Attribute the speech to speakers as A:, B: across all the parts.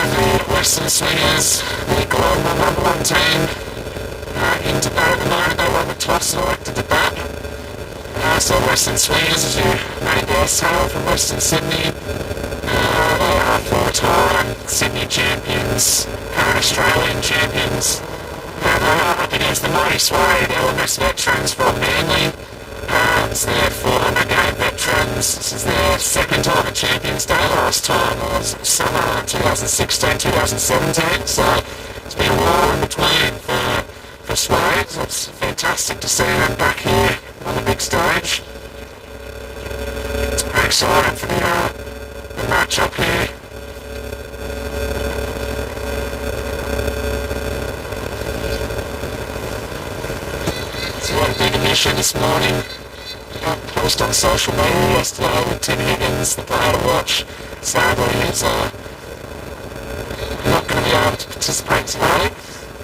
A: the Western Swingers, the global number one team, in debate at the moment. They won the toss and elected to bat. So Western Swingers, as you may guess, hail from Western Sydney. They are four-time Sydney champions, current Australian champions. They are up against the mighty Suead, LMS veterans from Manly. It's their 400-game veterans. This is their second time at Champions Day. Last time was summer 2016, 2017. So it's been a while in between for Suead. So it's fantastic to see them back here on the big stage. Very excited for the match up here. So what a big mission this morning. Post on social media yesterday with Tim Higgins, the player to watch. Sadly, he's not going to be able to participate today.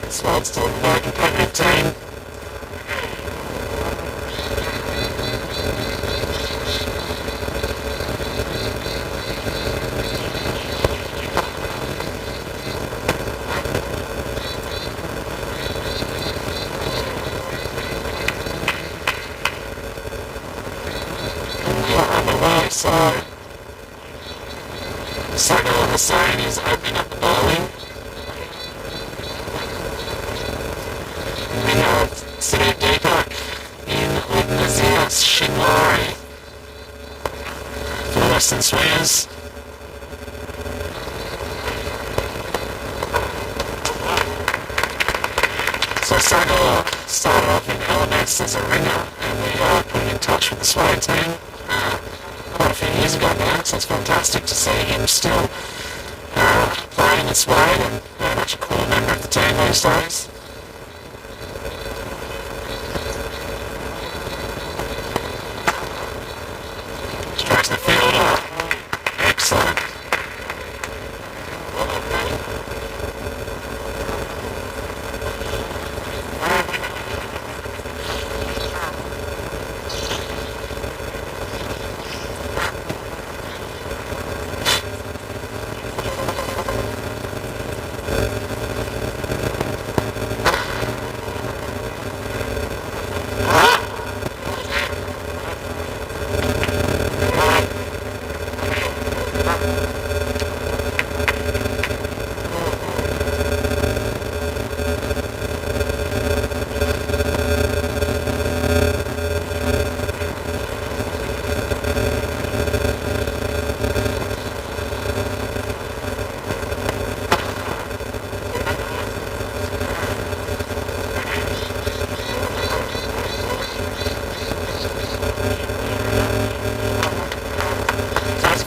A: Suead's still a very competitive team. So, Suead was saying is opening up the bowling. We have Suead in Udnazias Shinwari for the Western Swingers. So Suead started off in LMS as a ringer, and we are putting in touch with the Suead team. Quite a few years ago now, so it's fantastic to see him still playing this way and very much a core member of the team these days. Straight to the fielder. Excellent.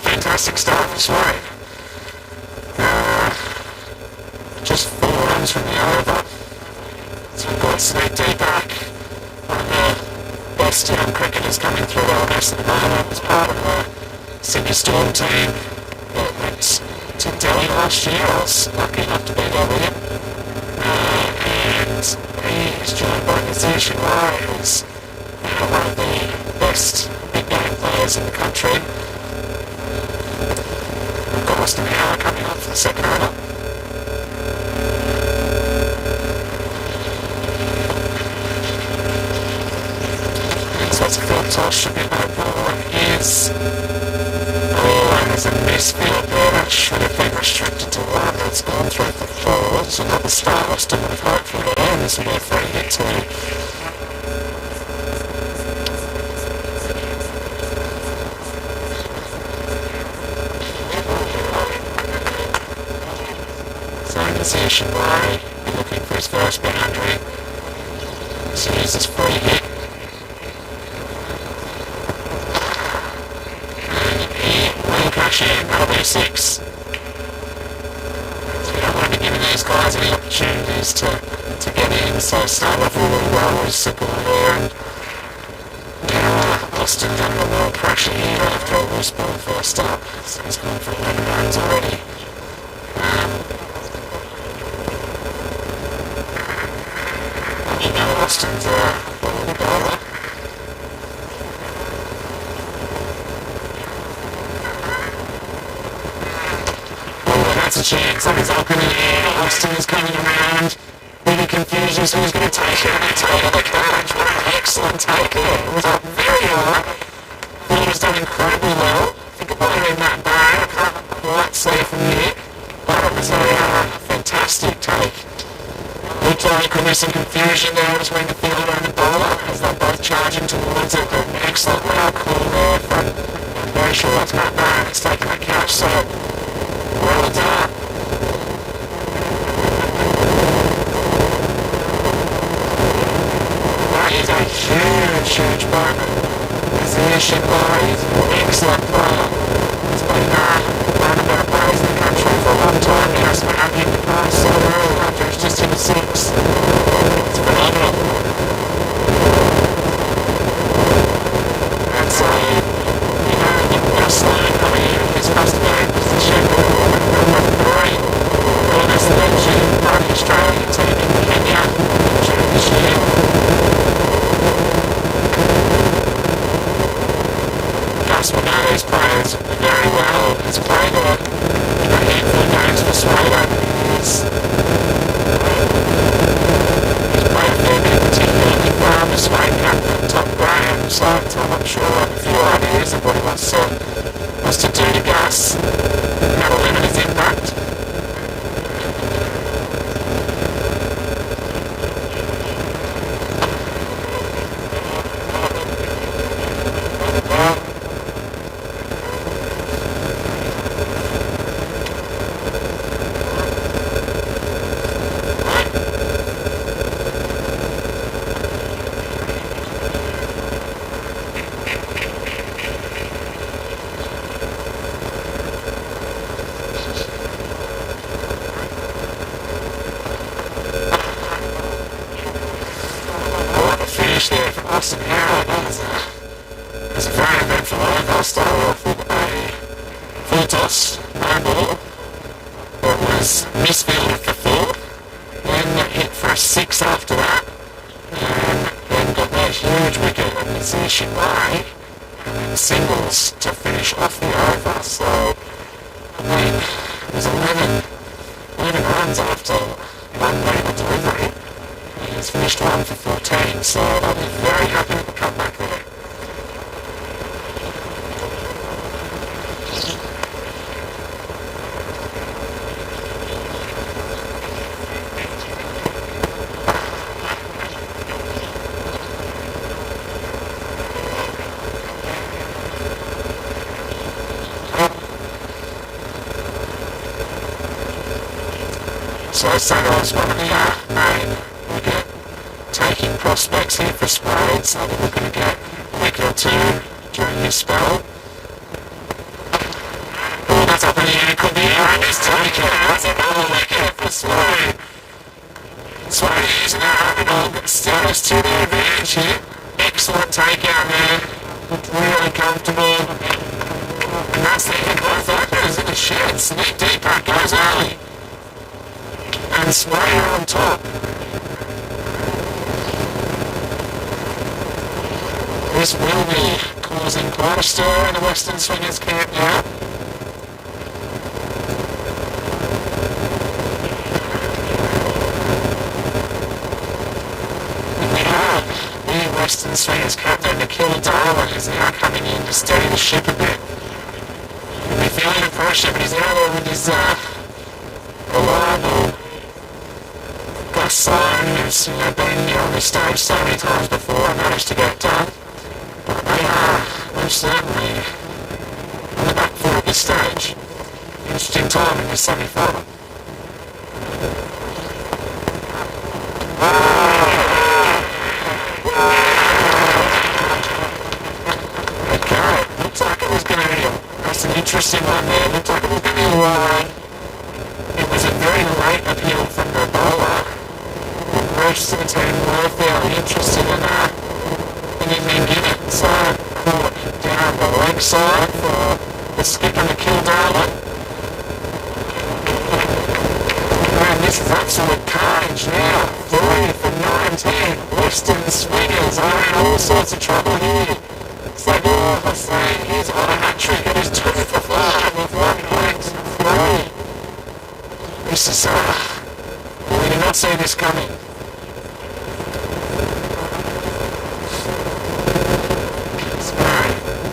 A: Fantastic start for Suead. Just 4 runs from the over. So we've got Suead back. One of the best young cricketers coming through LMS at the moment. As part of the Sydney Storm team that went to Delhi last year. I was lucky enough to be there with him. And he is joined by Suead, who's one of the best big game players in the country. Austin Hour coming up for the second over. So it's a field toss, should be no ball. Is and there's a misfield there that should have been restricted to 1. That's gone through for 4. It's another start. Austin would have hopefully got in. This will be a free hit too. Position by looking for his first boundary. So here's his free hit. And he will crash in. That'll be 6. So we don't want to be giving these guys any opportunities to get in. So start off a little well with Simple here. And now Austin's under a little pressure here after a loose ball first up. So he's gone for 11 runs already. Austin's a little bowler. Oh, that's a chance, like it's up in the air, Austin is coming around, bit of confusion, so who's going to take it, and they take the courage, what an excellent take there, it was up very high, he was done incredibly well, I think it might have been that bad, I can't quite see it from here, but it was a fantastic take. Looked like there could be some confusion there between the fielder and the bowler as they're both charging towards it. An excellent loud call there from, I'm very sure that's Matt Barron that's taking that catch, so well done. That is a huge moment. Position wise, excellent player. He's been one of our players in the country for a long time now, so I'm getting the pass so early after it's just in the six. It's phenomenal. And so, you know, the best line coming in is first game position, number 3. Bonus legend from the Australian team in Kenya during this year. Gus will know these players very well. He's played a handful of games for Suead. He's played a fair bit, particularly for the Suead captain, Tom Graham, so I'm sure a few ideas of what he wants to do to Gus and how to limit his impact. There from Austin Howard as a very eventful over, started off with a full toss, no ball. It was misfielded for 4, then hit for a 6 after that, and then got that huge wicket in position way, and then singles to finish off the over. So, I mean, it was 11 runs after one label delivery. He's finished 1 for 14, so I'll be very happy with the comeback there. So Saddle's one of the main wicket taking prospects here for Suead, so they're looking to get a wicket or 2 during his spell. Oh, that's up in the air, could be and he's taken it. That's another wicket for Suead. Suead using that Argonauts status to their advantage here. Excellent take out there. Looked really comfortable. And that's leaving both openers in the shed. Sneak deep, that goes early. And Suead on top. This will be causing quite a stir in the Western Swingers camp now. And we have the Western Swingers captain, Nikhil Darwin, is now coming in to steady the ship a bit. He'll be feeling the pressure, but he's out there with his reliable Gus Simon, who's been here on this stage so many times before and managed to get done. But they are most certainly on the back foot at this stage. Interesting time in this semi-final. Okay, looks like it was going to be that's an interesting one there. Looks like it was going to be a line. It was a very late appeal from the bowler. The rest of the team were fairly interested in that. And then they give it caught down the leg side for the skipper Nikhil Darwin. And this is absolute carnage now. 3 for 19. Western Swingers are in all sorts of trouble here. Sagor Hussain is on a hat-trick. It is 2 for 5 with 1 point. 3. This is, we did not see this coming.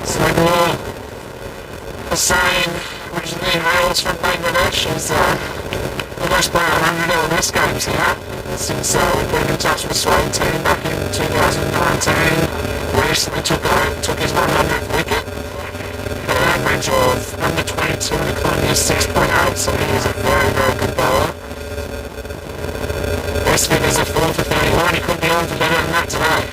A: So the saying originally hails from Bangladesh is the most player 100 LMS games here since we've been in touch with Suead team back in 2019. Recently took his 100th wicket at an average of under 22 and a economy of 6.8, so he is a very, very good bowler. Best figures are 4 for 31, he couldn't be on for better than that today.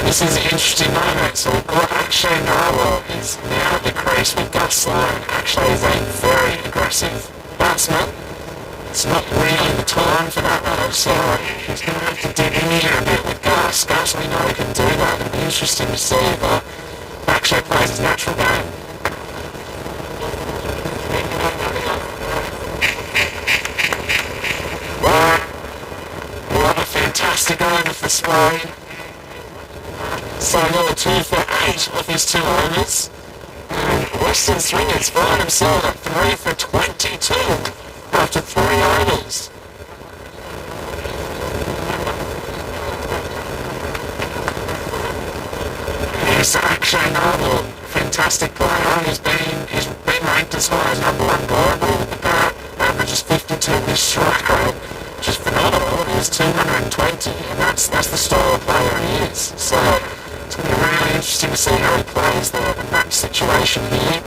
A: This is an interesting moment. So we've got Akshay Narwhal is now at the crease with Gus Sloan. Akshay is a very aggressive batsman. It's not really the time for that though, so he's going to have to dig in here a bit with Gus. Gus, we know he can do that. It'll be interesting to see, but Akshay plays his natural game. What a fantastic over for Suead. So another 2 for 8 of his 2 overs. And Western Swingers find himself at 3 for 22 after 3 overs. Here's Akshay Narwhal, fantastic player. He's been ranked as high as #1 global with that. Averages 52 with strike rate, which is phenomenal. He's 220, and that's the style of player he is. So it's going to be really interesting to see how he plays the match situation here.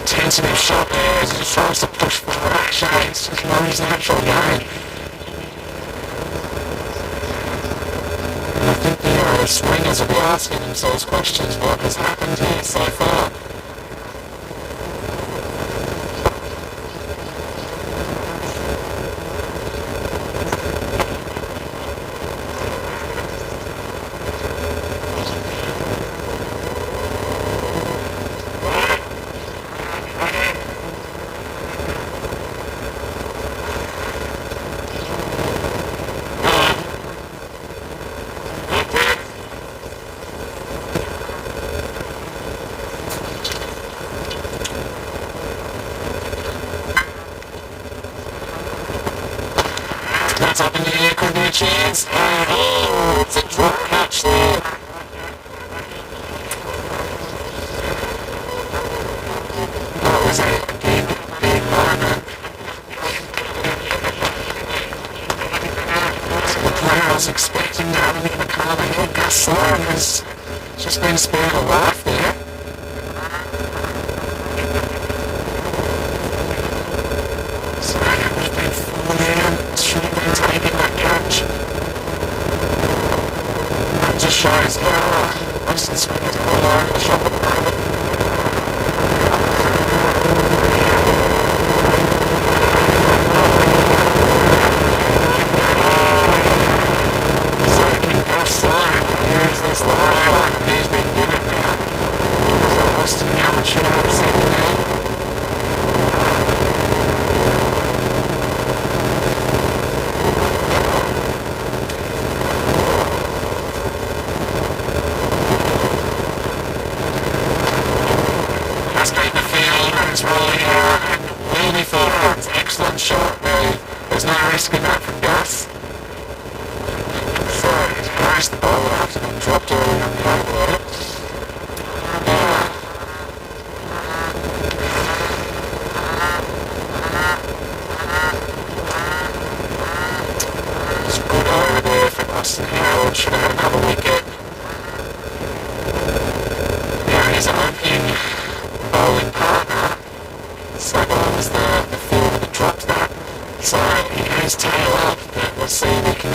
A: Tentative shot there as he tries to push forward. Actually, it's just not his natural game. And I think the swingers will be asking themselves questions, what has happened here so far? That's up in the air, could be a chance. Oh, it's a drop catch there. That was a big moment. So the player I was expecting to have a bit of a calmer head. Gus Sloan has just been spared a life there. So we've been falling down. Should have been taking that catch. That just shows how Western Swingers are all over the shop at the moment. So can Gus Sloan use this line he's been given now? So Western amateur upset there. It's rolling out and really thought it's an excellent shot. There's no risk in that from Gus. So he's raised the ball after being dropped early on the over there. It's a good over there for Austin Howard. Should have had another wicket. Yeah, he's opening bowling partner. So that was the field that dropped that. So he goes tail up, but we'll see if he can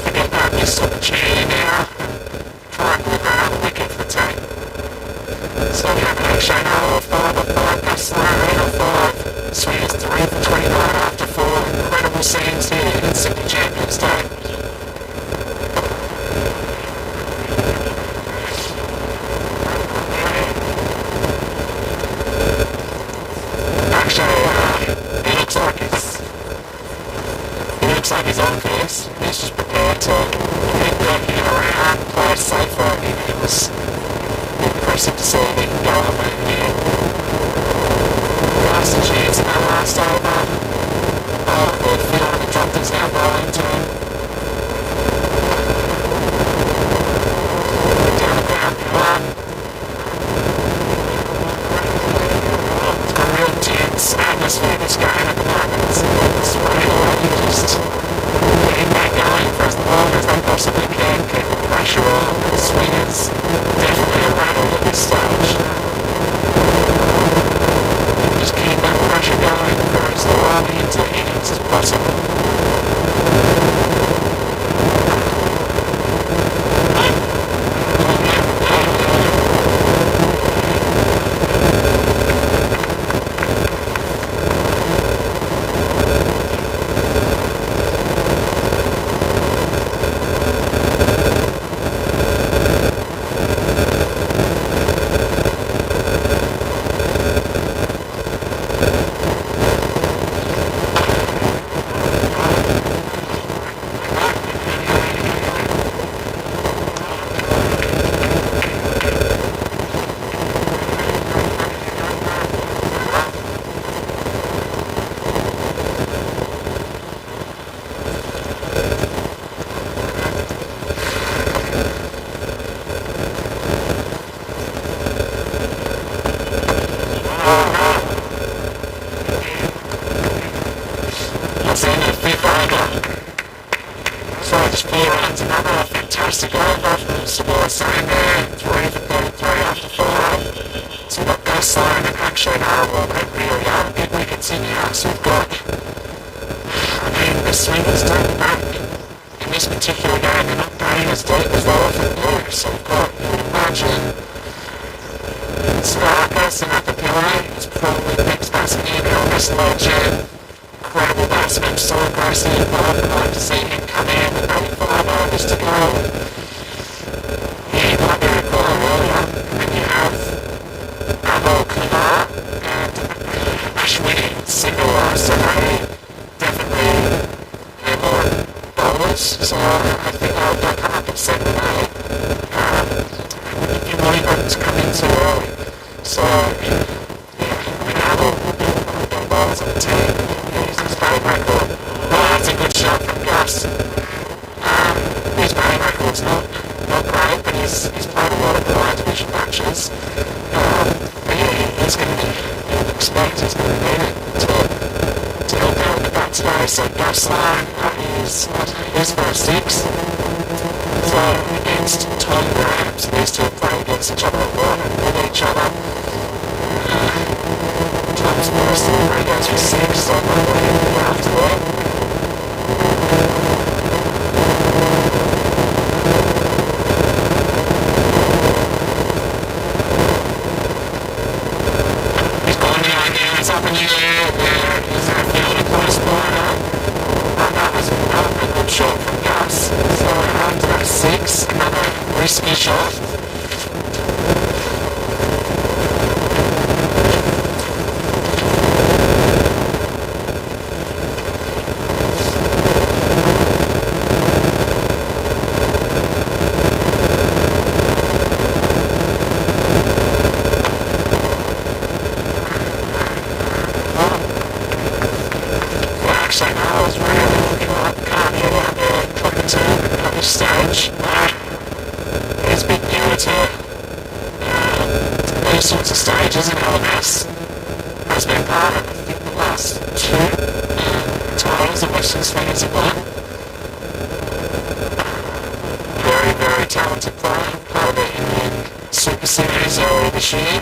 A: forget that missed opportunity now and try and put that other wicket for the team. So we have Akshay Narwhal 5 off 5, Gus Sloan 8 off 5, Suead 3 for 29 after 4. Incredible scenes here in Sydney Champions Day. Akshay was just prepared to keep working around, play it safer. It was impressive to see that he can go up and last a chance in that last over. Third field and the dropped us now bowling to him. Down the ground, it's got a real tense atmosphere this game at the moment. It's really like just getting back going for as long as they possibly can, keep the pressure on. The swing is definitely a rattle at this stage. Just keep that pressure going for as long into innings as possible. Another fantastic over from Suead saying there, 3 for 33 after 4. So we've got Ghostline and actually Harwell, but really big wickets in here. So we've got, the swingers don't back in this particular game, they're not playing as deep as they often do. So we've got, you would imagine, Sparkers and Acapella is probably the next batsman in on this legend. Incredible batsman, so aggressive. I'd like to see him come in with 85 overs to go. He might be recalled earlier. And then you have Abel Kumar and Ashwini Singhal, so they definitely have more bowlers. So I think they'll come up at 7 and 8. If you really want to come in too early. So, Abel will be one of the bowlers on the team. His batting record. Well, that's a good shot from Gus. His batting record's not great, but he's played a lot of Ryde division matches. He's going to be, you would expect he's going to need it to help out with the bat today. So Gus his first 6. So against Tom Graham, so these two have played against each other a lot and with each other. Tom's first 3 goes for 6, so I'm not going to be after that. He's gone down now, he's up in the air, he's a fielder close corner. And that was a good shot from Gus. So after that 6, another risky shot. Sorts of stages in LMS has been part of, I think, the last 2 titles that Western Swingers have won. Very, very talented player. Played it in the Super Series earlier this year.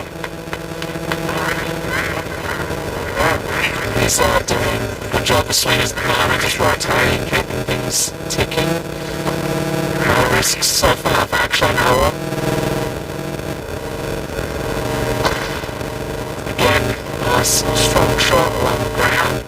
A: He's doing a good job for Swingers at the moment, just rotating, keeping things ticking. No risks so far for actually Noah. Nice, strong shot along the ground.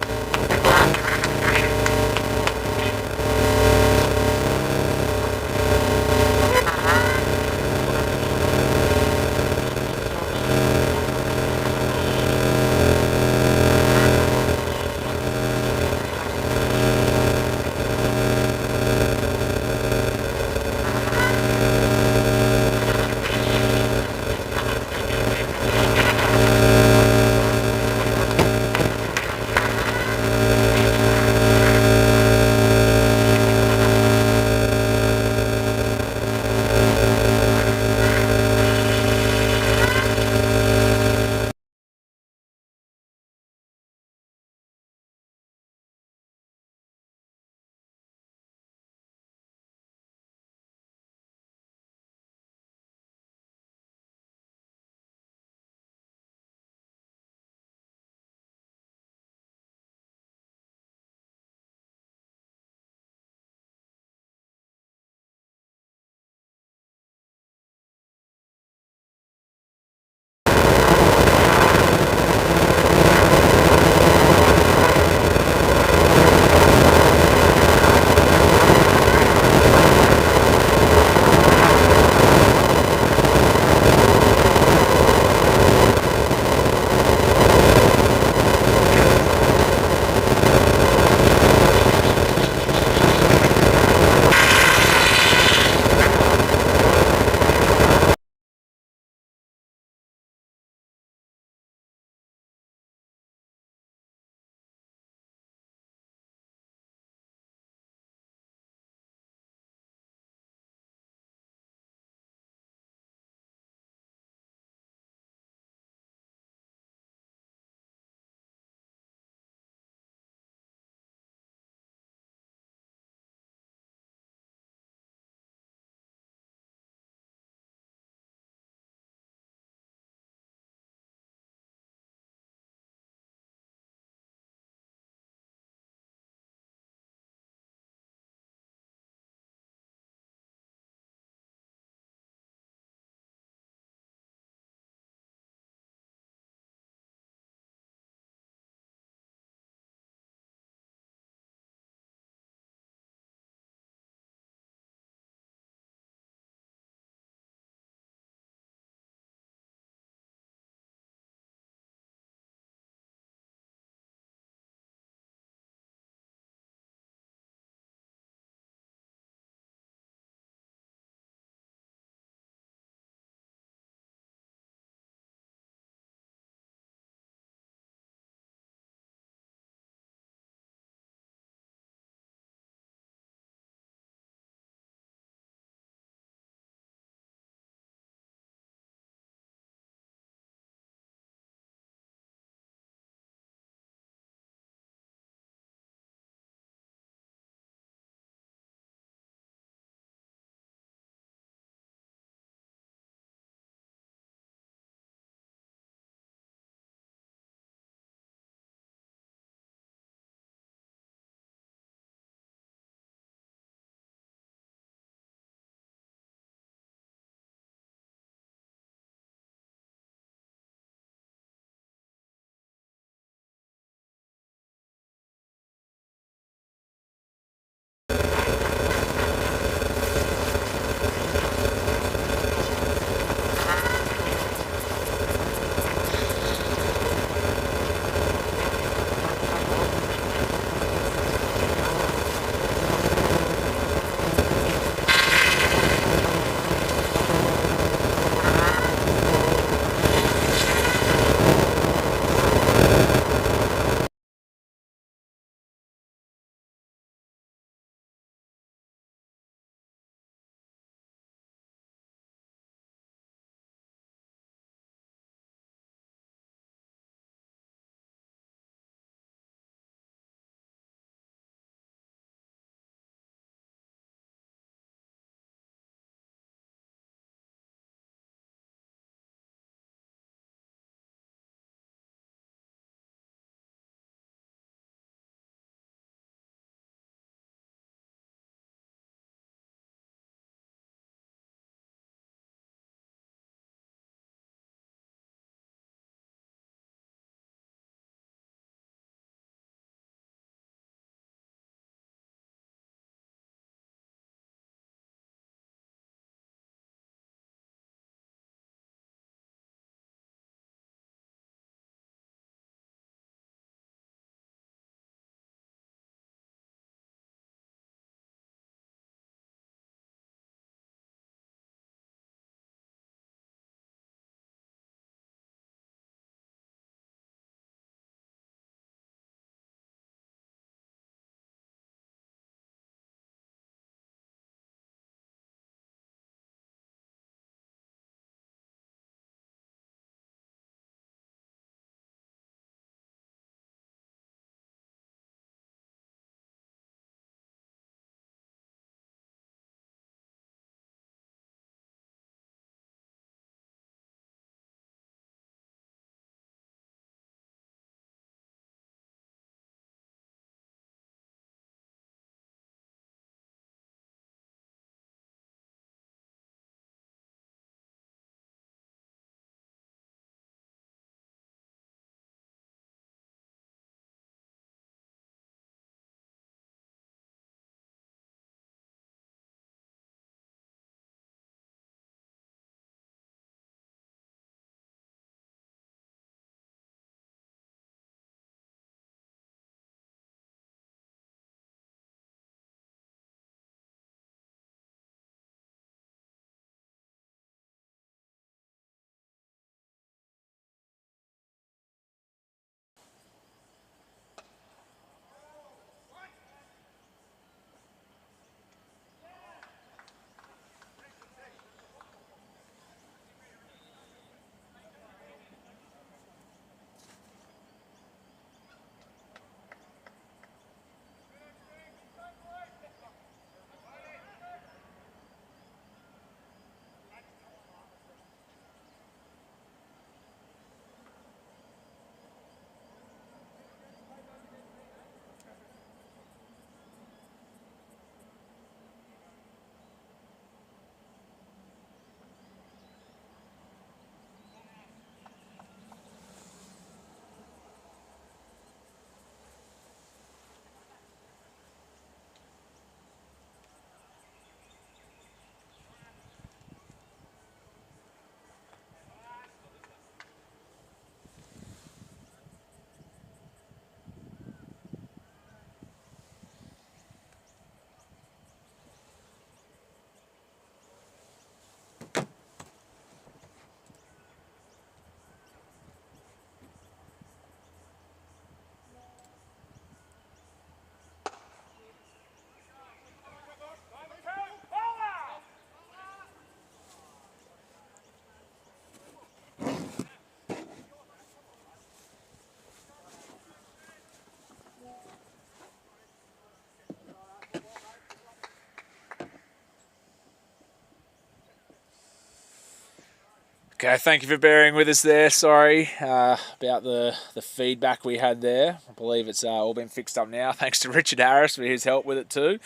B: Okay, thank you for bearing with us there. Sorry about the feedback we had there. I believe it's all been fixed up now, thanks to Richard Harris for his help with it too.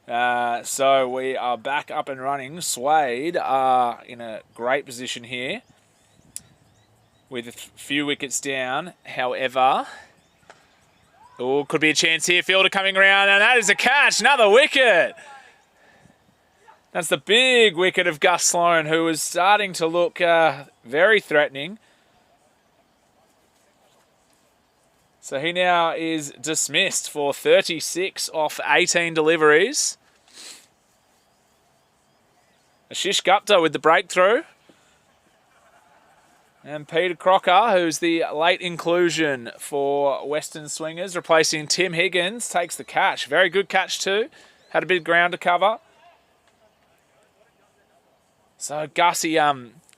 B: So we are back up and running. Suead are in a great position here with a few wickets down. However, could be a chance here. Fielder coming around, and that is a catch. Another wicket. That's the big wicket of Gus Sloan, who was starting to look very threatening. So he now is dismissed for 36 off 18 deliveries. Ashish Gupta with the breakthrough. And Peter Crocker, who's the late inclusion for Western Swingers, replacing Tim Higgins, takes the catch. Very good catch too. Had a bit of ground to cover. So Gussie,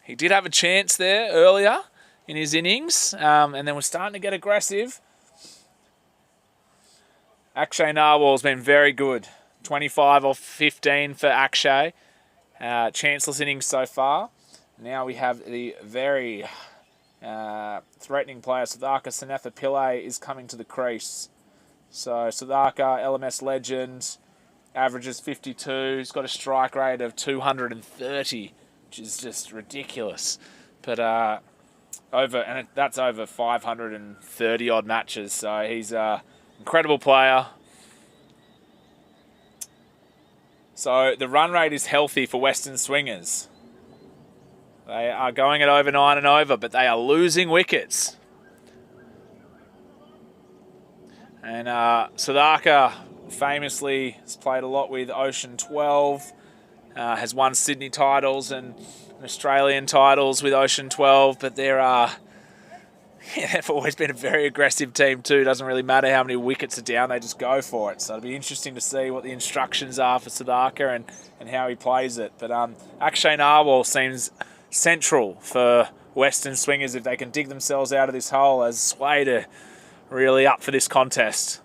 B: he did have a chance there earlier in his innings, and then was starting to get aggressive. Akshay Narwhal's been very good. 25 off 15 for Akshay. Chanceless innings so far. Now we have the very threatening player, Siddhartha Sanatha Pillay, is coming to the crease. So Siddhartha, LMS legend, averages 52. He's got a strike rate of 230, which is just ridiculous. But that's over 530 odd matches. So he's an incredible player. So the run rate is healthy for Western Swingers. They are going at over 9 and over, but they are losing wickets. And Siddhartha famously has played a lot with Ocean 12, has won Sydney titles and Australian titles with Ocean 12, but they've always been a very aggressive team too. Doesn't really matter how many wickets are down, they just go for it. So it'll be interesting to see what the instructions are for Siddhartha and how he plays it. But Akshay Narwhal seems central for Western Swingers if they can dig themselves out of this hole, as Suead are really up for this contest.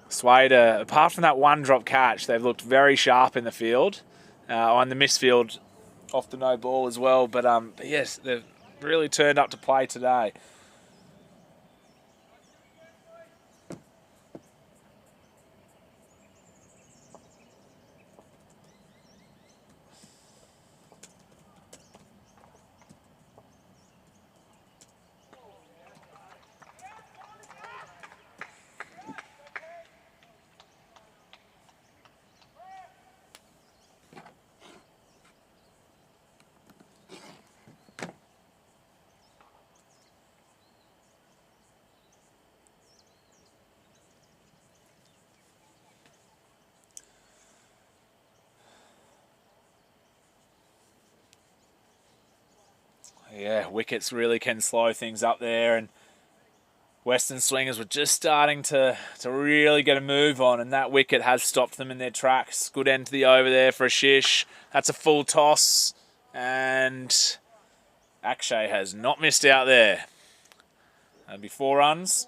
B: Suead, apart from that one drop catch, they've looked very sharp in the field, on the misfield off the no ball as well. But yes, they've really turned up to play today. Yeah, wickets really can slow things up there, and Western Swingers were just starting to really get a move on, and that wicket has stopped them in their tracks. Good end to the over there for Ashish. That's a full toss, and Akshay has not missed out there. That'll be 4 runs.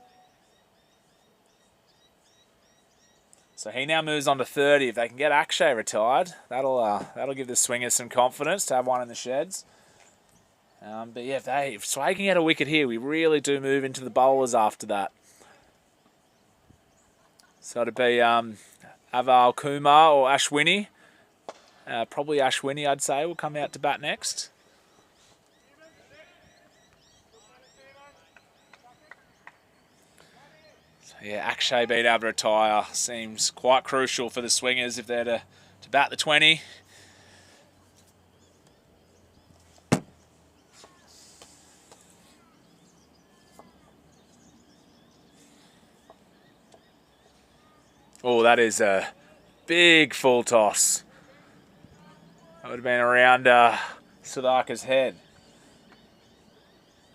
B: So he now moves on to 30. If they can get Akshay retired, that'll give the Swingers some confidence to have one in the sheds. But yeah, if Suead can get a wicket here, we really do move into the bowlers after that. So it'd be Aval Kumar or Ashwini. Probably Ashwini, I'd say, will come out to bat next. So yeah, Akshay being able to retire seems quite crucial for the Swingers if they're to bat the 20. Oh, that is a big full toss. That would have been around Siddhartha's head.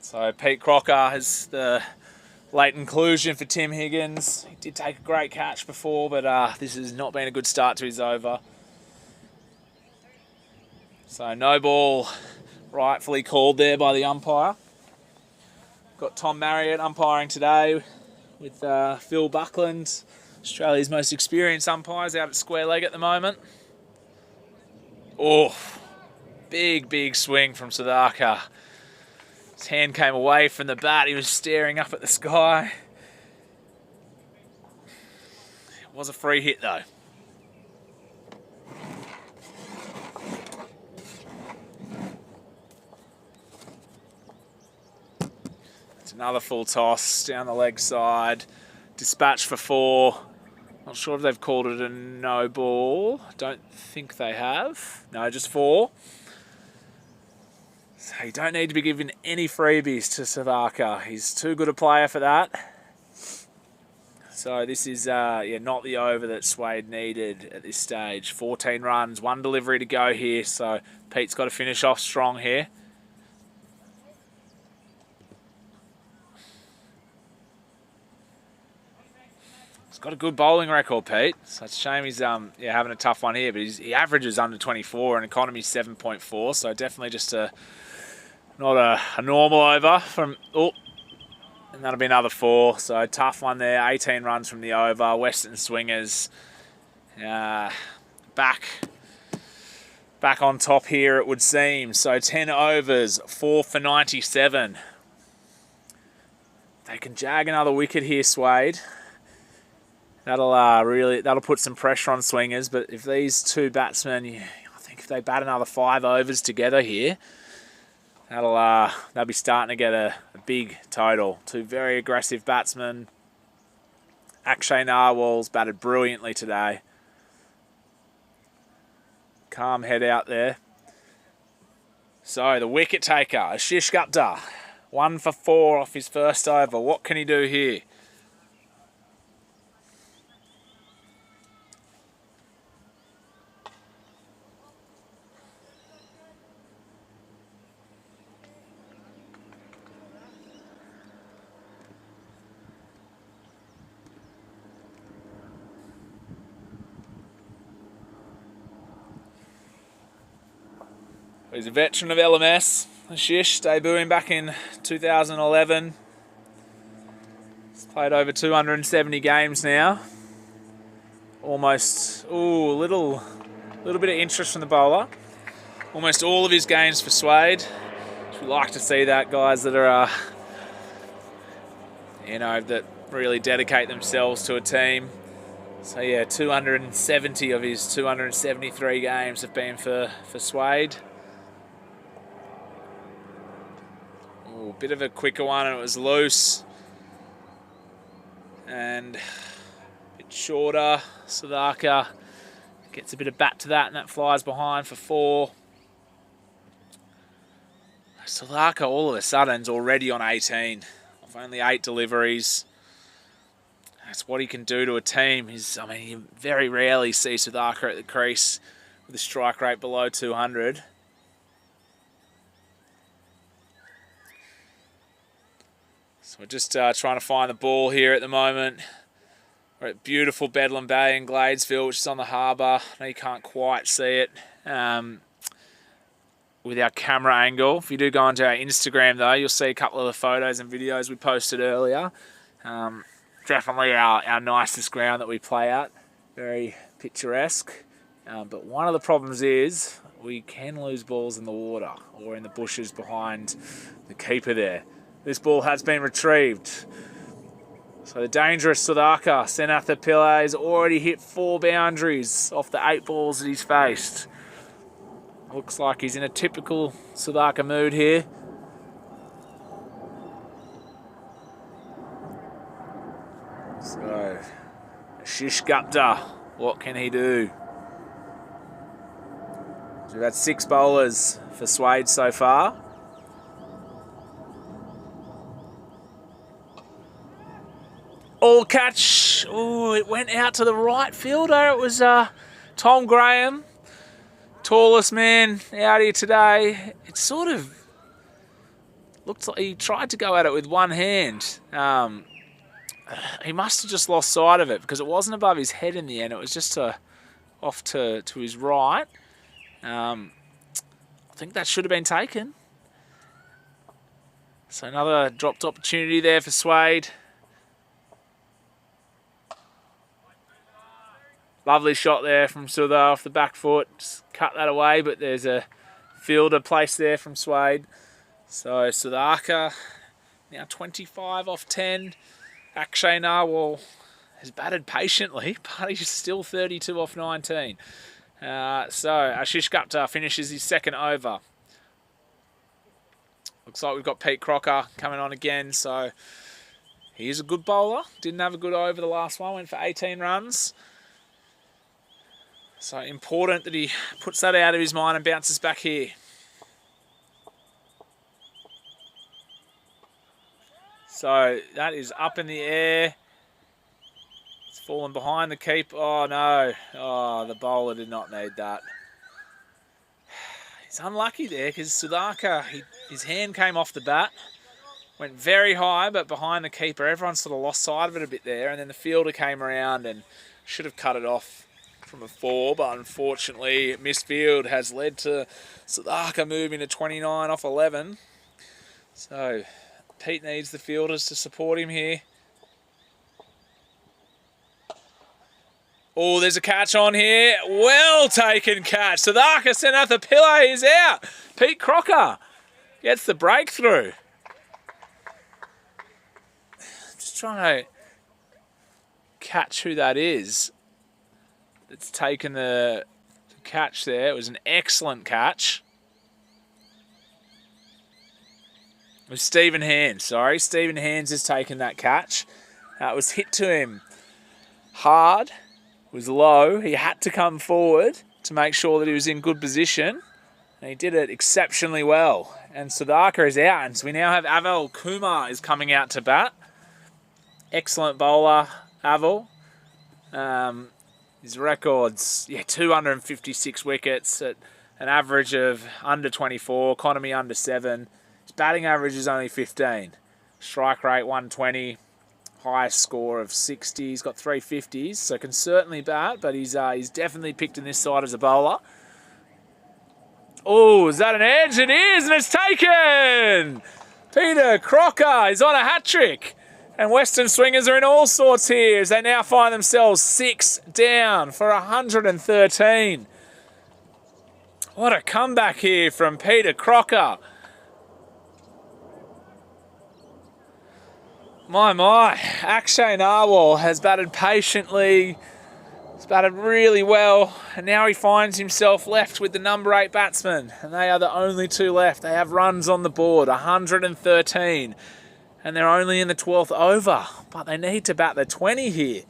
B: So Pete Crocker has the late inclusion for Tim Higgins. He did take a great catch before, but this has not been a good start to his over. So no ball rightfully called there by the umpire. Got Tom Marriott umpiring today with Phil Buckland, Australia's most experienced umpires, out at square leg at the moment. Oh, big swing from Sudhakar. His hand came away from the bat. He was staring up at the sky. It was a free hit though. It's another full toss down the leg side. Dispatch for 4. Not sure if they've called it a no ball. Don't think they have. No, just 4. So you don't need to be giving any freebies to Sudhakar. He's too good a player for that. So this is not the over that Suead needed at this stage. 14 runs, 1 delivery to go here. So Pete's got to finish off strong here. He's got a good bowling record, Pete. So it's a shame he's having a tough one here, but he averages under 24 and economy's 7.4. So definitely just not a normal over from. Oh, and that'll be another 4. So tough one there. 18 runs from the over. Western Swingers back on top here, it would seem. So 10 overs, 4 for 97. They can jag another wicket here, Suead. That'll put some pressure on Swingers. But if these two batsmen, I think if they bat another 5 overs together here, they'll be starting to get a big total. 2 very aggressive batsmen. Akshay Narwhal's batted brilliantly today. Calm head out there. So the wicket taker, Ashish Gupta, 1 for 4 off his first over. What can he do here? He's a veteran of LMS, Ashish, debuting back in 2011. He's played over 270 games now. Almost, a little bit of interest from the bowler. Almost all of his games for Suead. We like to see that, guys that are, that really dedicate themselves to a team. So yeah, 270 of his 273 games have been for Suead. A bit of a quicker one, and it was loose. And a bit shorter. Sudhakar gets a bit of bat to that, and that flies behind for 4. Sudhakar all of a sudden is already on 18. Off only 8 deliveries. That's what he can do to a team. You very rarely see Sudhakar at the crease with a strike rate below 200. So we're just trying to find the ball here at the moment. We're at beautiful Bedlam Bay in Gladesville, which is on the harbour. I know you can't quite see it with our camera angle. If you do go onto our Instagram, though, you'll see a couple of the photos and videos we posted earlier. Definitely our nicest ground that we play at. Very picturesque. But one of the problems is we can lose balls in the water or in the bushes behind the keeper there. This ball has been retrieved. So the dangerous Sudhakar, Senath Pillay, has already hit 4 boundaries off the 8 balls that he's faced. Looks like he's in a typical Sudhakar mood here. So, Ashish Gupta, what can he do? So we've had 6 bowlers for Suead so far. All catch. Oh, it went out to the right fielder. It was Tom Graham, tallest man out here today. It sort of looked like he tried to go at it with one hand. He must have just lost sight of it because it wasn't above his head in the end. It was just off to his right. I think that should have been taken. So another dropped opportunity there for Suead. Lovely shot there from Suead off the back foot. Just cut that away, but there's a fielder placed there from Suead. So Suead now 25 off 10. Akshay Narwhal has batted patiently, but he's still 32 off 19. So Ashish Gupta finishes his second over. Looks like we've got Pete Crocker coming on again, so he is a good bowler. Didn't have a good over the last one, went for 18 runs. So important that he puts that out of his mind and bounces back here. So that is up in the air. It's fallen behind the keep. Oh no. Oh, the bowler did not need that. He's unlucky there because Suead, his hand came off the bat. Went very high, but behind the keeper. Everyone sort of lost sight of it a bit there. And then the fielder came around and should have cut it off from a 4. But unfortunately, missed field has led to Suead moving to 29 off 11. So Pete needs the fielders to support him here. Oh, there's a catch on here. Well taken catch. Suead sent out the pillow. He's out. Pete Crocker gets the breakthrough. Just trying to catch who that is that's taken the catch there. It was an excellent catch. It was Stephen Hands, sorry. Stephen Hands has taken that catch. It was hit to him hard. It was low. He had to come forward to make sure that he was in good position. And he did it exceptionally well. And Suead is out. And so we now have Aval Kumar is coming out to bat. Excellent bowler, Aval. His records, 256 wickets at an average of under 24, economy under 7. His batting average is only 15. Strike rate 120. Highest score of 60. He's got 350s, so can certainly bat, but he's definitely picked in this side as a bowler. Oh, is that an edge? It is, and it's taken! Peter Crocker is on a hat-trick. And Western Swingers are in all sorts here as they now find themselves 6 down for 113. What a comeback here from Peter Crocker. My. Akshay Narwhal has batted patiently. He's batted really well. And now he finds himself left with the number 8 batsman. And they are the only 2 left. They have runs on the board, 113. And they're only in the 12th over. But they need to bat the 20 here.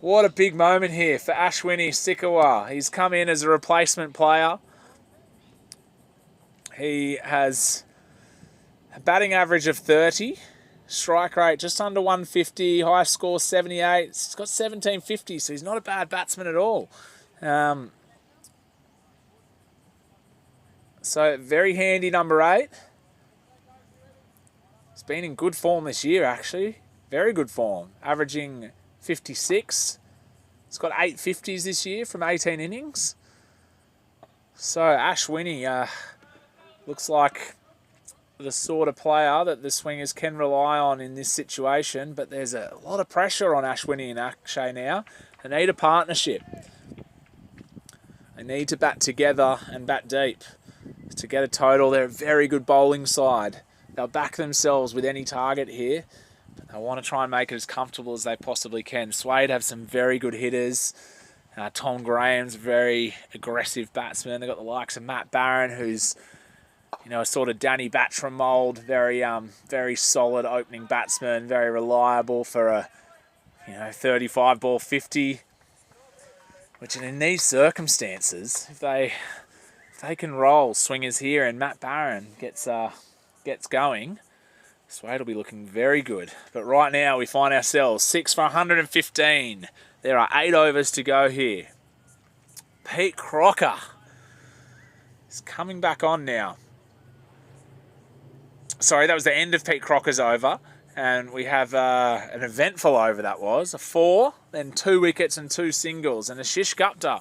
B: What a big moment here for Ashwini Sikawa. He's come in as a replacement player. He has a batting average of 30. Strike rate just under 150. High score 78. He's got 1750, so he's not a bad batsman at all. So very handy number 8. He's been in good form this year, actually. Very good form. Averaging 56. He's got 8 50s this year from 18 innings. So Ashwini looks like the sort of player that the Swingers can rely on in this situation, but there's a lot of pressure on Ashwini and Akshay now. They need a partnership. They need to bat together and bat deep to get a total. They're a very good bowling side. They'll back themselves with any target here, but they want to try and make it as comfortable as they possibly can. Suead have some very good hitters. Tom Graham's a very aggressive batsman. They've got the likes of Matt Barron, who's a sort of Danny Batchram mould, very solid opening batsman, very reliable for a 35 ball 50. Which in these circumstances, if they can roll Swingers here and Matt Barron gets going, Suead will be looking very good. But right now we find ourselves 6 for 115. There are 8 overs to go here. Pete Crocker is coming back on now. Sorry, that was the end of Pete Crocker's over. And we have an eventful over that was. A 4, then 2 wickets and 2 singles. And Ashish Gupta,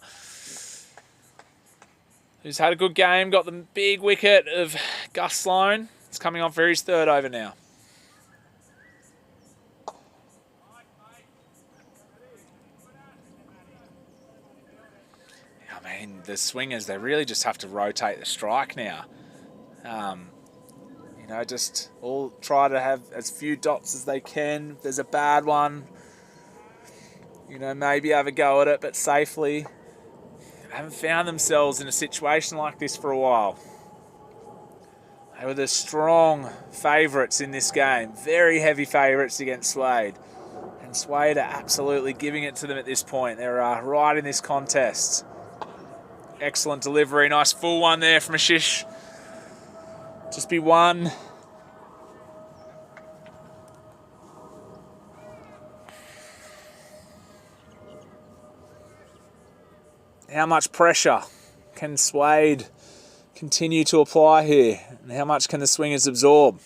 B: who's had a good game, got the big wicket of Gus Sloan. It's coming on for his 3rd over now. the swingers, they really just have to rotate the strike now. Just all try to have as few dots as they can. If there's a bad one, maybe have a go at it, but safely. They haven't found themselves in a situation like this for a while. They were the strong favourites in this game. Very heavy favourites against Suead. And Suead are absolutely giving it to them at this point. They're right in this contest. Excellent delivery. Nice full one there from Ashish. Just be one. How much pressure can Suead continue to apply here? And how much can the swingers absorb?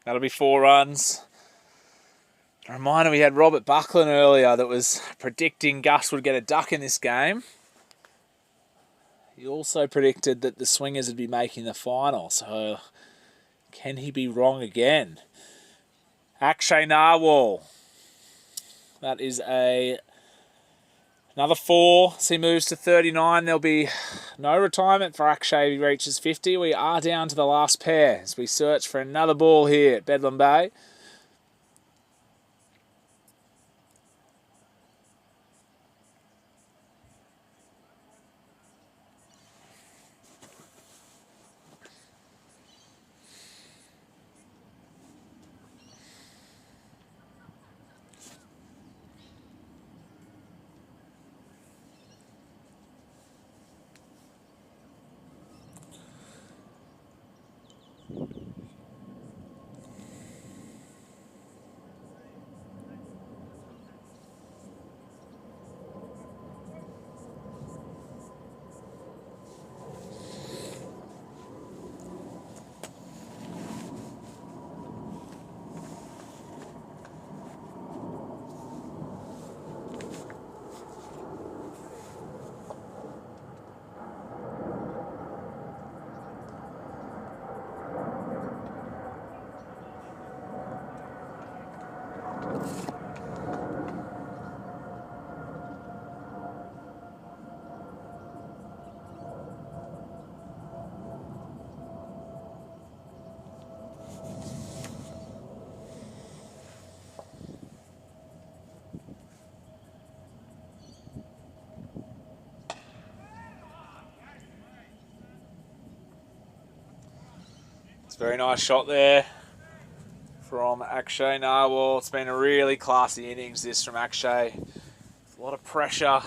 B: That'll be 4 runs. A reminder, we had Robert Buckland earlier that was predicting Gus would get a duck in this game. He also predicted that the swingers would be making the final. So can he be wrong again? Akshay Narwhal. That is another 4. So he moves to 39. There'll be no retirement for Akshay if he reaches 50. We are down to the last pair as we search for another ball here at Bedlam Bay. It's a very nice shot there from Akshay Narwhal. It's been a really classy innings this from Akshay. A lot of pressure.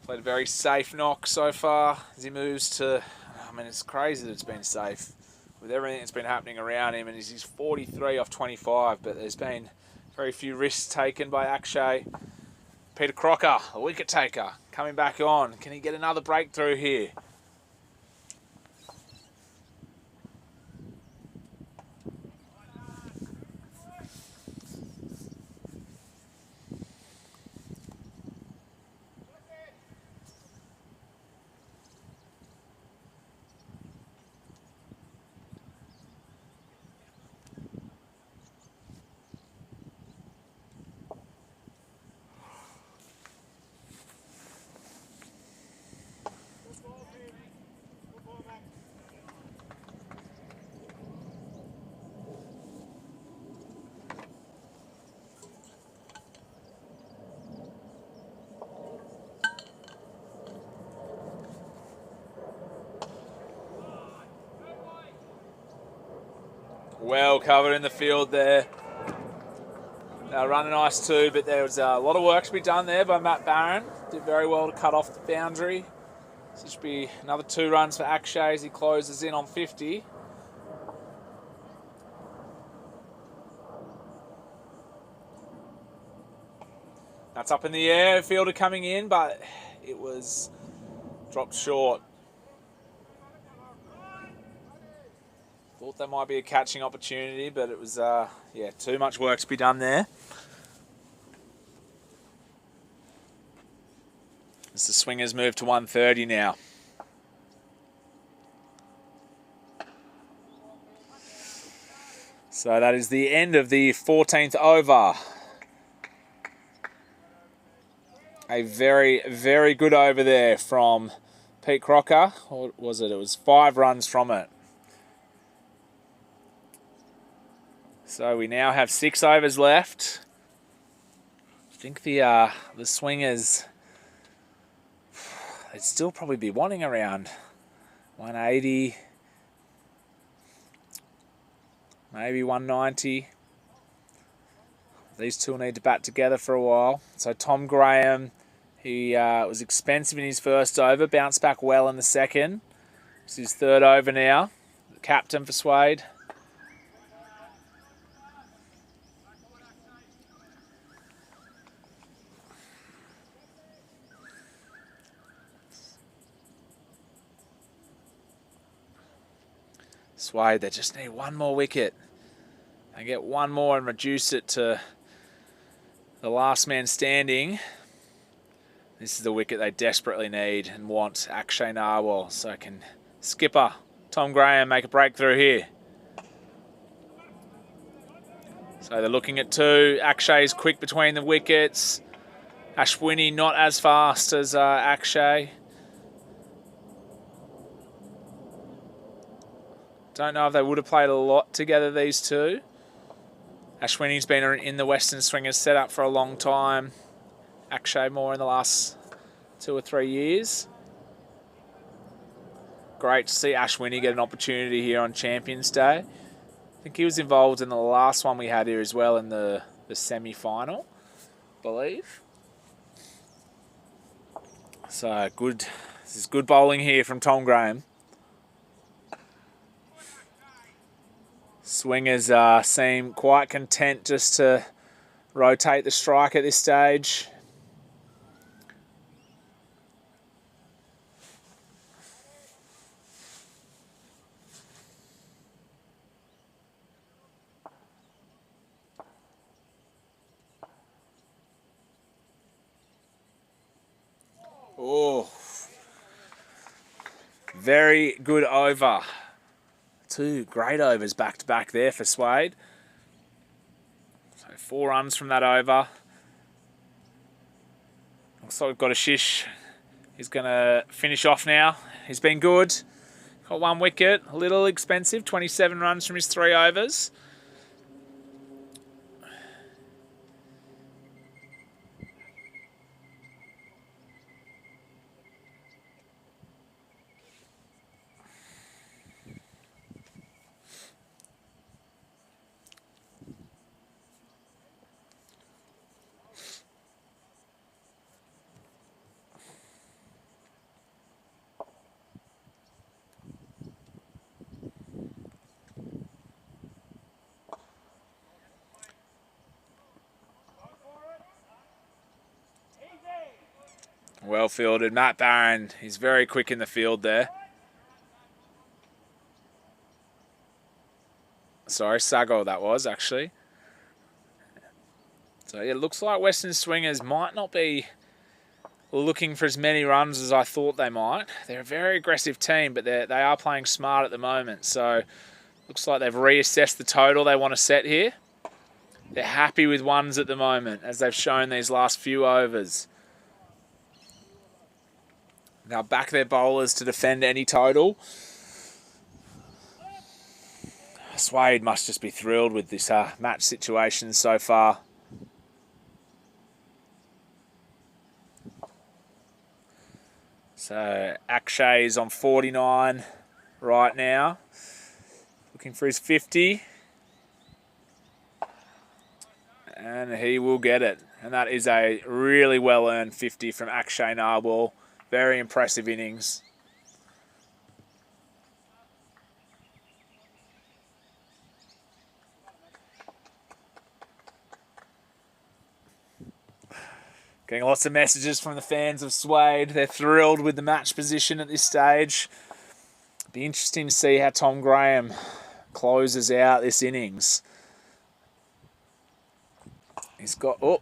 B: Played a very safe knock so far as he moves to... it's crazy that it's been safe with everything that's been happening around him, and he's 43 off 25, but there's been very few risks taken by Akshay. Peter Crocker, a wicket taker, coming back on. Can he get another breakthrough here? Well covered in the field there. Running nice too, but there was a lot of work to be done there by Matt Barron. Did very well to cut off the boundary. This should be another 2 runs for Akshay as he closes in on 50. That's up in the air. Fielder coming in, but it was dropped short. Thought there might be a catching opportunity, but it was, too much work to be done there. As the swingers move to 130 now. So that is the end of the 14th over. A very, very good over there from Pete Crocker. Or was it? It was 5 runs from it. So we now have 6 overs left. I think the swingers, they'd still probably be wanting around 180, maybe 190. These two will need to bat together for a while. So Tom Graham, he was expensive in his first over, bounced back well in the second. It's his 3rd over now. The captain for Suead. Suead, they just need one more wicket. They get one more and reduce it to the last man standing. This is the wicket they desperately need and want. Akshay Narwhal, so can skipper Tom Graham make a breakthrough here. So they're looking at 2. Akshay's quick between the wickets. Ashwini not as fast as Akshay. Don't know if they would have played a lot together, these two. Ashwini's been in the Western Swingers setup for a long time. Akshay more in the last 2 or 3 years. Great to see Ashwini get an opportunity here on Champions Day. I think he was involved in the last one we had here as well in the semi-final, I believe. So good. This is good bowling here from Tom Graham. Swingers seem quite content just to rotate the strike at this stage. Oh, very good over. 2 great overs back to back there for Suead. So 4 runs from that over. Looks like we've got a shish. He's going to finish off now. He's been good. Got 1 wicket. A little expensive. 27 runs from his 3 overs. Well fielded. Matt Barron, he's very quick in the field there. Sorry, Sago that was actually. So it looks like Western Swingers might not be looking for as many runs as I thought they might. They're a very aggressive team, but they are playing smart at the moment. So looks like they've reassessed the total they want to set here. They're happy with 1s at the moment, as they've shown these last few overs. They'll back their bowlers to defend any total. Suead must just be thrilled with this match situation so far. So Akshay is on 49 right now. Looking for his 50. And he will get it. And that is a really well-earned 50 from Akshay Narwhal. Very impressive innings. Getting lots of messages from the fans of Suead. They're thrilled with the match position at this stage. Be interesting to see how Tom Graham closes out this innings. He's got, a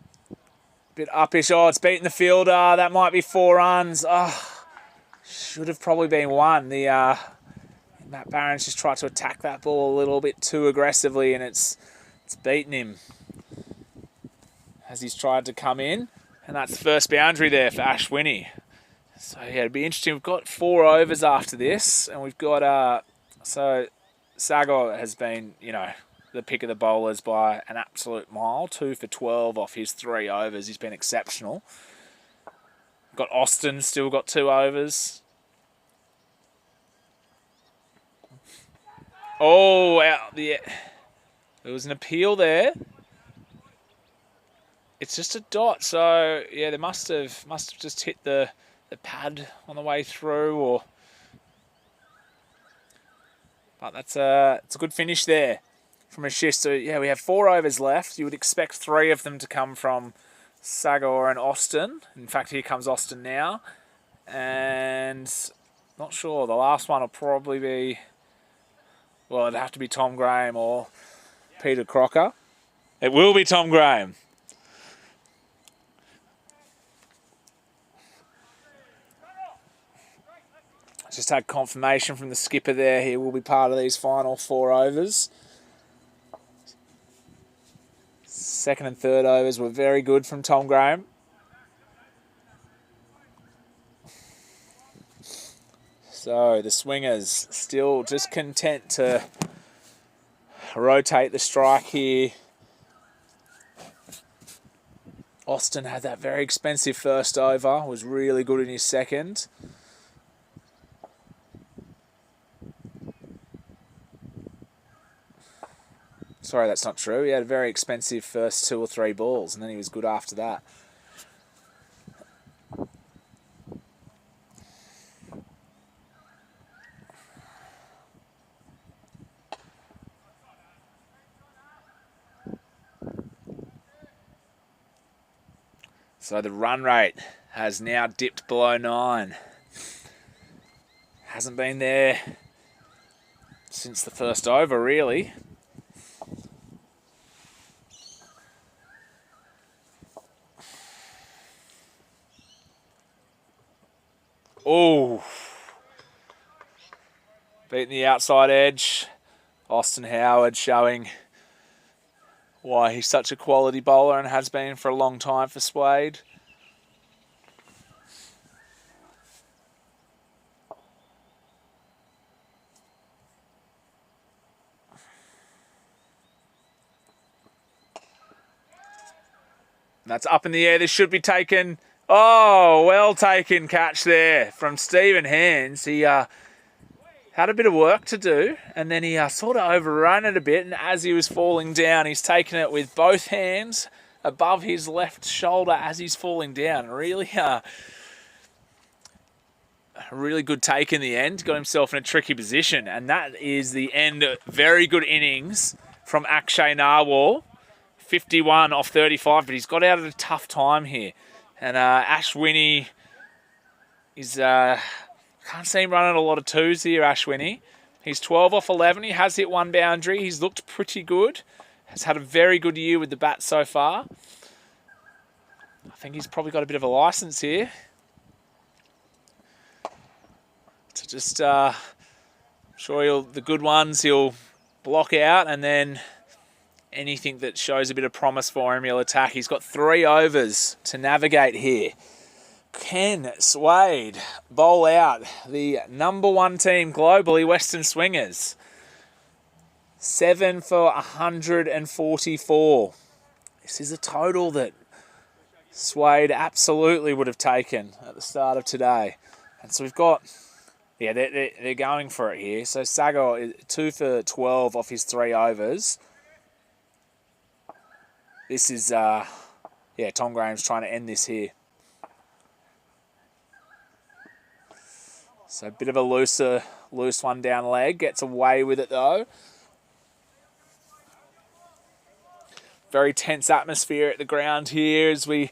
B: bit uppish. Oh, it's beaten the fielder. That might be 4 runs. Oh, should have probably been 1. Matt Barron's just tried to attack that ball a little bit too aggressively, and it's beaten him as he's tried to come in. And that's the first boundary there for Ashwini. So, yeah, it'd be interesting. We've got 4 overs after this, and we've got... So, Sagar has been, the pick of the bowlers by an absolute mile. 2 for 12 off his 3 overs. He's been exceptional. We've got Austin, still got 2 overs. Oh, out the... There was an appeal there. It's just a dot, so yeah, they must have just hit the pad on the way through, but it's a good finish there from Ashish. So yeah, we have 4 overs left. You would expect 3 of them to come from Sagar and Austin. In fact, here comes Austin now, and not sure. The last one will probably be, well, it'd have to be Tom Graham or Peter Crocker. It will be Tom Graham. Just had confirmation from the skipper there. He will be part of these final 4 overs. Second and third overs were very good from Tom Graham. So the swingers still just content to rotate the strike here. Austin had that very expensive first over. Was really good in his second. Sorry, that's not true. He had a very expensive first 2 or 3 balls, and then he was good after that. So the run rate has now dipped below 9. Hasn't been there since the first over, really. Oh, beating the outside edge. Austin Howard showing why he's such a quality bowler and has been for a long time for Suead. That's up in the air. This should be taken. Oh, well taken catch there from Stephen Hands. He had a bit of work to do, and then he sort of overrun it a bit, and as he was falling down, he's taken it with both hands above his left shoulder as he's falling down. Really good take in the end. Got himself in a tricky position, and that is the end. Very good innings from Akshay Narwhal. 51 off 35, but he's got out at a tough time here. And Ashwini is... can't see him running a lot of 2s here, Ashwini. He's 12 off 11. He has hit 1 boundary. He's looked pretty good. Has had a very good year with the bat so far. I think he's probably got a bit of a license here to just... I'm sure the good ones he'll block out, and then anything that shows a bit of promise for him, he'll attack. He's got 3 overs to navigate here. Can Suead bowl out the number 1 team globally, Western Swingers? 7 for 144. This is a total that Suead absolutely would have taken at the start of today. And so we've got, yeah, they're going for it here. So Sagar is 2 for 12 off his 3 overs. This is, Tom Graham's trying to end this here. So a bit of a loose one down leg. Gets away with it though. Very tense atmosphere at the ground here as we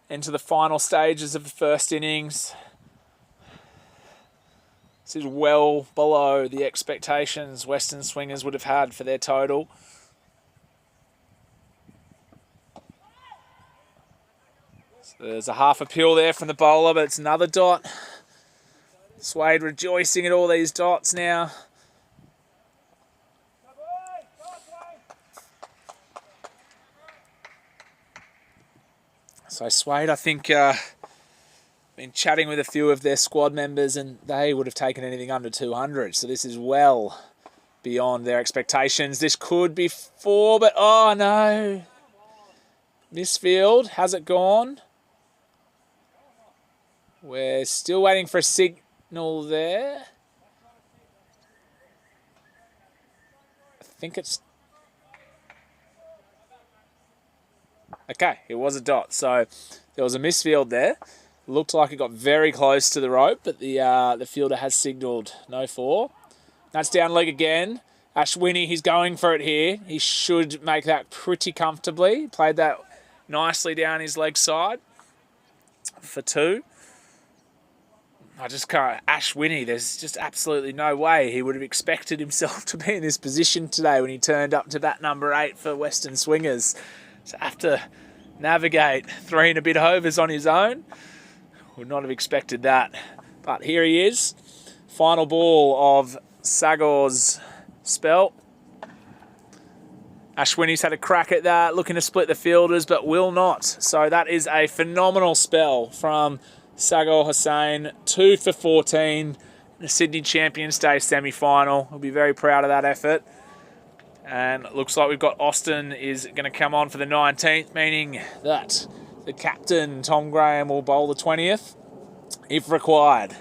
B: into the final stages of the first innings. This is well below the expectations Western Swingers would have had for their total. So there's a half appeal there from the bowler, but it's another dot. Suead rejoicing at all these dots now. So Suead, I think, been chatting with a few of their squad members and they would have taken anything under 200. So this is well beyond their expectations. This could be 4, but oh no. Misfield, has it gone? We're still waiting for a signal there. I think it's... Okay, it was a dot. So there was a misfield there. Looked like it got very close to the rope, but the fielder has signalled no 4. That's down leg again. Ashwini, he's going for it here. He should make that pretty comfortably. Played that nicely down his leg side for 2. I just can't... Ashwini, there's just absolutely no way he would have expected himself to be in this position today when he turned up to bat number 8 for Western Swingers. To have to navigate 3 and a bit overs on his own. Would not have expected that. But here he is. Final ball of Sagor's spell. Ashwini's had a crack at that, looking to split the fielders, but will not. So that is a phenomenal spell from Sagor Hussain. 2 for 14 in the Sydney Champions Day semi-final. We'll be very proud of that effort. And it looks like we've got Austin is going to come on for the 19th, meaning that the captain, Tom Graham, will bowl the 20th, if required.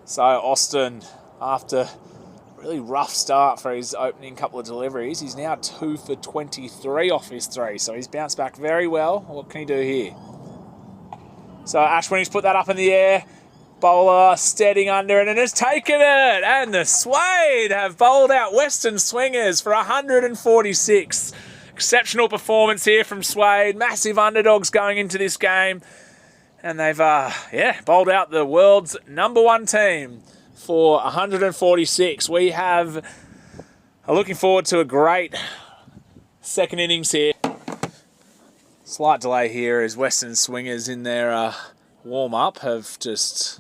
B: So Austin, after a really rough start for his opening couple of deliveries, he's now 2 for 23 off his 3. So he's bounced back very well. What can he do here? So Ashwini's put that up in the air. Bowler steadying under it and has taken it. And the Suead have bowled out Western Swingers for 146. Exceptional performance here from Suead. Massive underdogs going into this game. And they've, bowled out the world's #1 team for 146. We are looking forward to a great second innings here. Slight delay here as Western Swingers in their warm-up have just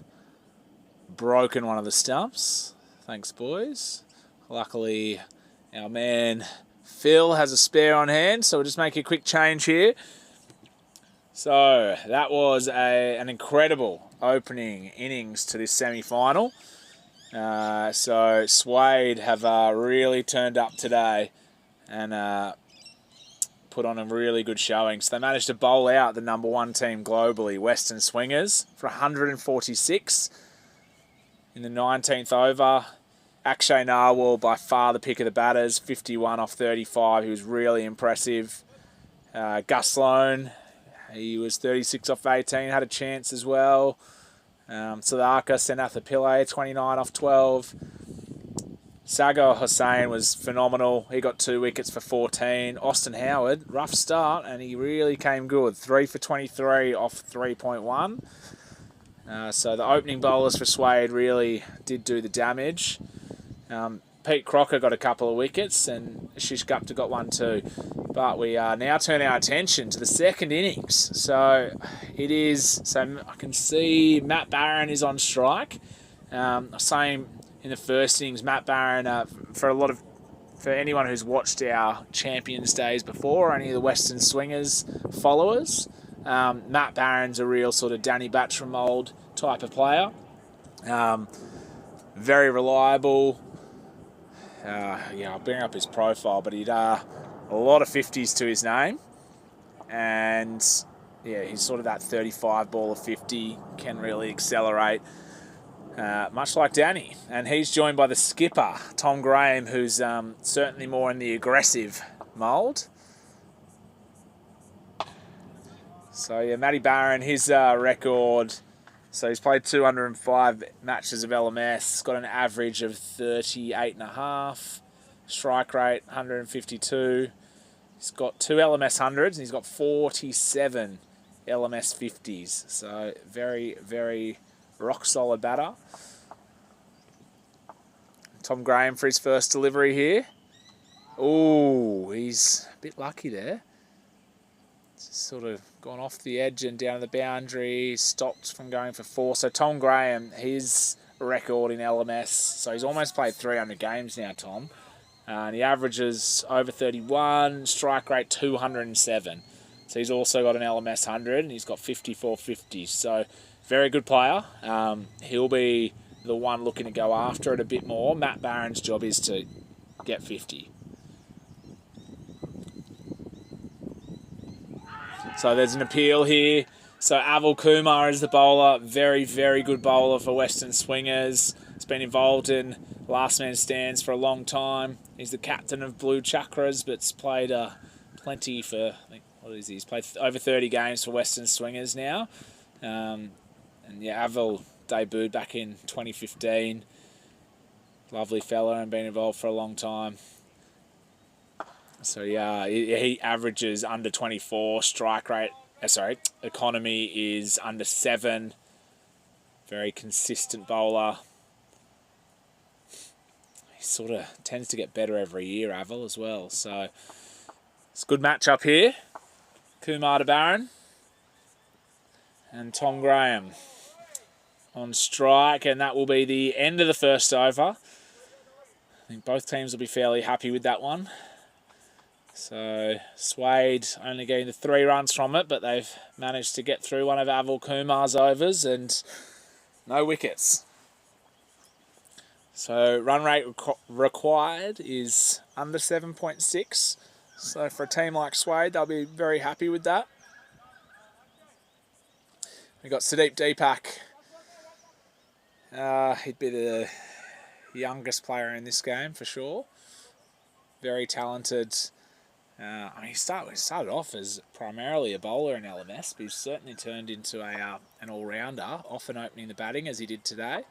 B: broken one of the stumps. Thanks, boys. Luckily, our man Phil has a spare on hand, so we'll just make a quick change here. So that was an incredible opening innings to this semi-final. So Suead have really turned up today and put on a really good showing. So they managed to bowl out the #1 team globally, Western Swingers, for 146 in the 19th over. Akshay Narwal, by far the pick of the batters, 51 off 35. He was really impressive. Gus Sloan, he was 36 off 18, had a chance as well. Sadaka Senath Pillay, 29 off 12. Sagor Hussain was phenomenal. He got 2 wickets for 14. Austin Howard, rough start, and he really came good. 3 for 23 off 3.1. So the opening bowlers for Suead really did do the damage. Pete Crocker got a couple of wickets, and Shish Gupta got 1 too. But we now turn our attention to the second innings. So it is. So I can see Matt Barron is on strike. Same in the first innings, Matt Barron, for anyone who's watched our Champions Days before, or any of the Western Swingers followers, Matt Barron's a real sort of Danny Batcham mould type of player. Very reliable. I'll bring up his profile, but he'd a lot of 50s to his name. And he's sort of that 35 ball of 50, can really accelerate. Much like Danny. And he's joined by the skipper, Tom Graham, who's certainly more in the aggressive mould. So, Matty Barron, his record So he's played 205 matches of LMS, got an average of 38.5, strike rate 152. He's got 2 LMS 100s and he's got 47 LMS 50s. So very, very rock solid batter. Tom Graham for his first delivery here. Oh, he's a bit lucky there. Sort of gone off the edge and down the boundary, stopped from going for 4. So Tom Graham, his record in LMS, so he's almost played 300 games now, Tom. And he averages over 31, strike rate 207. So he's also got an LMS 100 and he's got 54 50s. So very good player. He'll be the one looking to go after it a bit more. Matt Barron's job is to get 50. So there's an appeal here. So Aval Kumar is the bowler. Very, very good bowler for Western Swingers. He's been involved in last man stands for a long time. He's the captain of Blue Chakras, but's played plenty for, I think, what is he? He's played over 30 games for Western Swingers now. And yeah, Aval debuted back in 2015. Lovely fella and been involved for a long time. So yeah, he averages under 24, strike rate, economy is under 7. Very consistent bowler. He sort of tends to get better every year, Aval, as well. So it's a good matchup here. Kumar to Barron. And Tom Graham on strike, and that will be the end of the first over. I think both teams will be fairly happy with that one. So Suead only getting the 3 runs from it, but they've managed to get through one of Aval Kumar's overs and no wickets. So run rate required is under 7.6. So for a team like Suead, they'll be very happy with that. We've got Sudeep Deepak. He'd be the youngest player in this game for sure. Very talented. I mean, he started off as primarily a bowler in LMS, but he's certainly turned into an all-rounder, often opening the batting as he did today.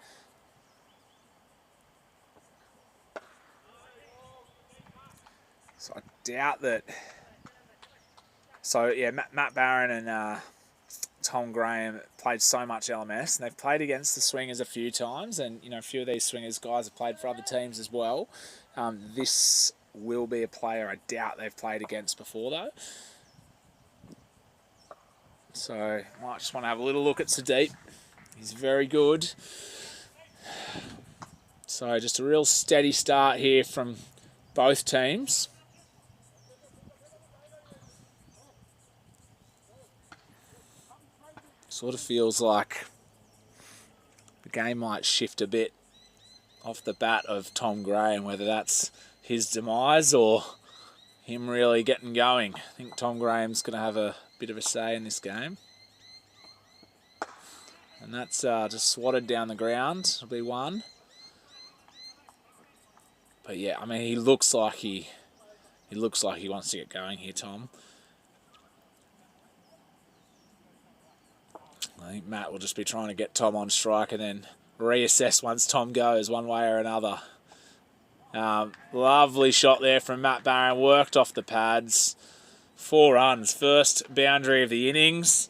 B: So I doubt that. So yeah, Matt Barron and Tom Graham played so much LMS, and they've played against the Swingers a few times, and you know a few of these Swingers guys have played for other teams as well. This will be a player I doubt they've played against before though. So might just want to have a little look at Sudeep. He's very good. So just a real steady start here from both teams. Sort of feels like the game might shift a bit off the bat of Tom Graham, whether that's his demise or him really getting going. I think Tom Graham's going to have a bit of a say in this game. And that's just swatted down the ground. It'll be 1. But yeah, I mean, he looks like he wants to get going here, Tom. I think Matt will just be trying to get Tom on strike and then reassess once Tom goes one way or another. Lovely shot there from Matt Barron, worked off the pads. 4 runs, first boundary of the innings.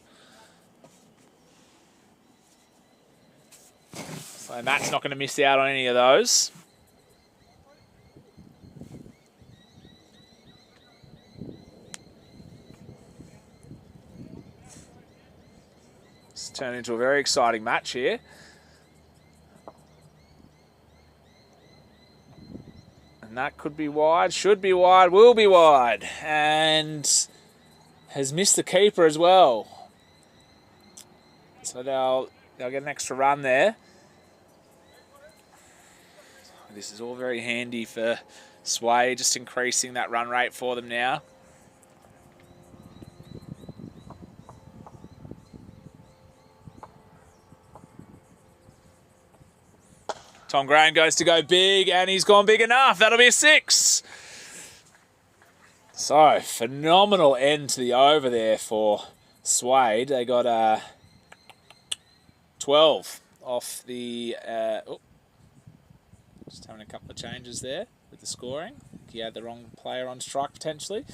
B: So Matt's not going to miss out on any of those. It's turned into a very exciting match here. And that could be wide, should be wide, will be wide. And has missed the keeper as well. So they'll get an extra run there. This is all very handy for Suead, just increasing that run rate for them now. Tom Graham goes to go big, and he's gone big enough. That'll be a 6. So, phenomenal end to the over there for Suead. They got 12 off the... just having a couple of changes there with the scoring. He had the wrong player on strike potentially.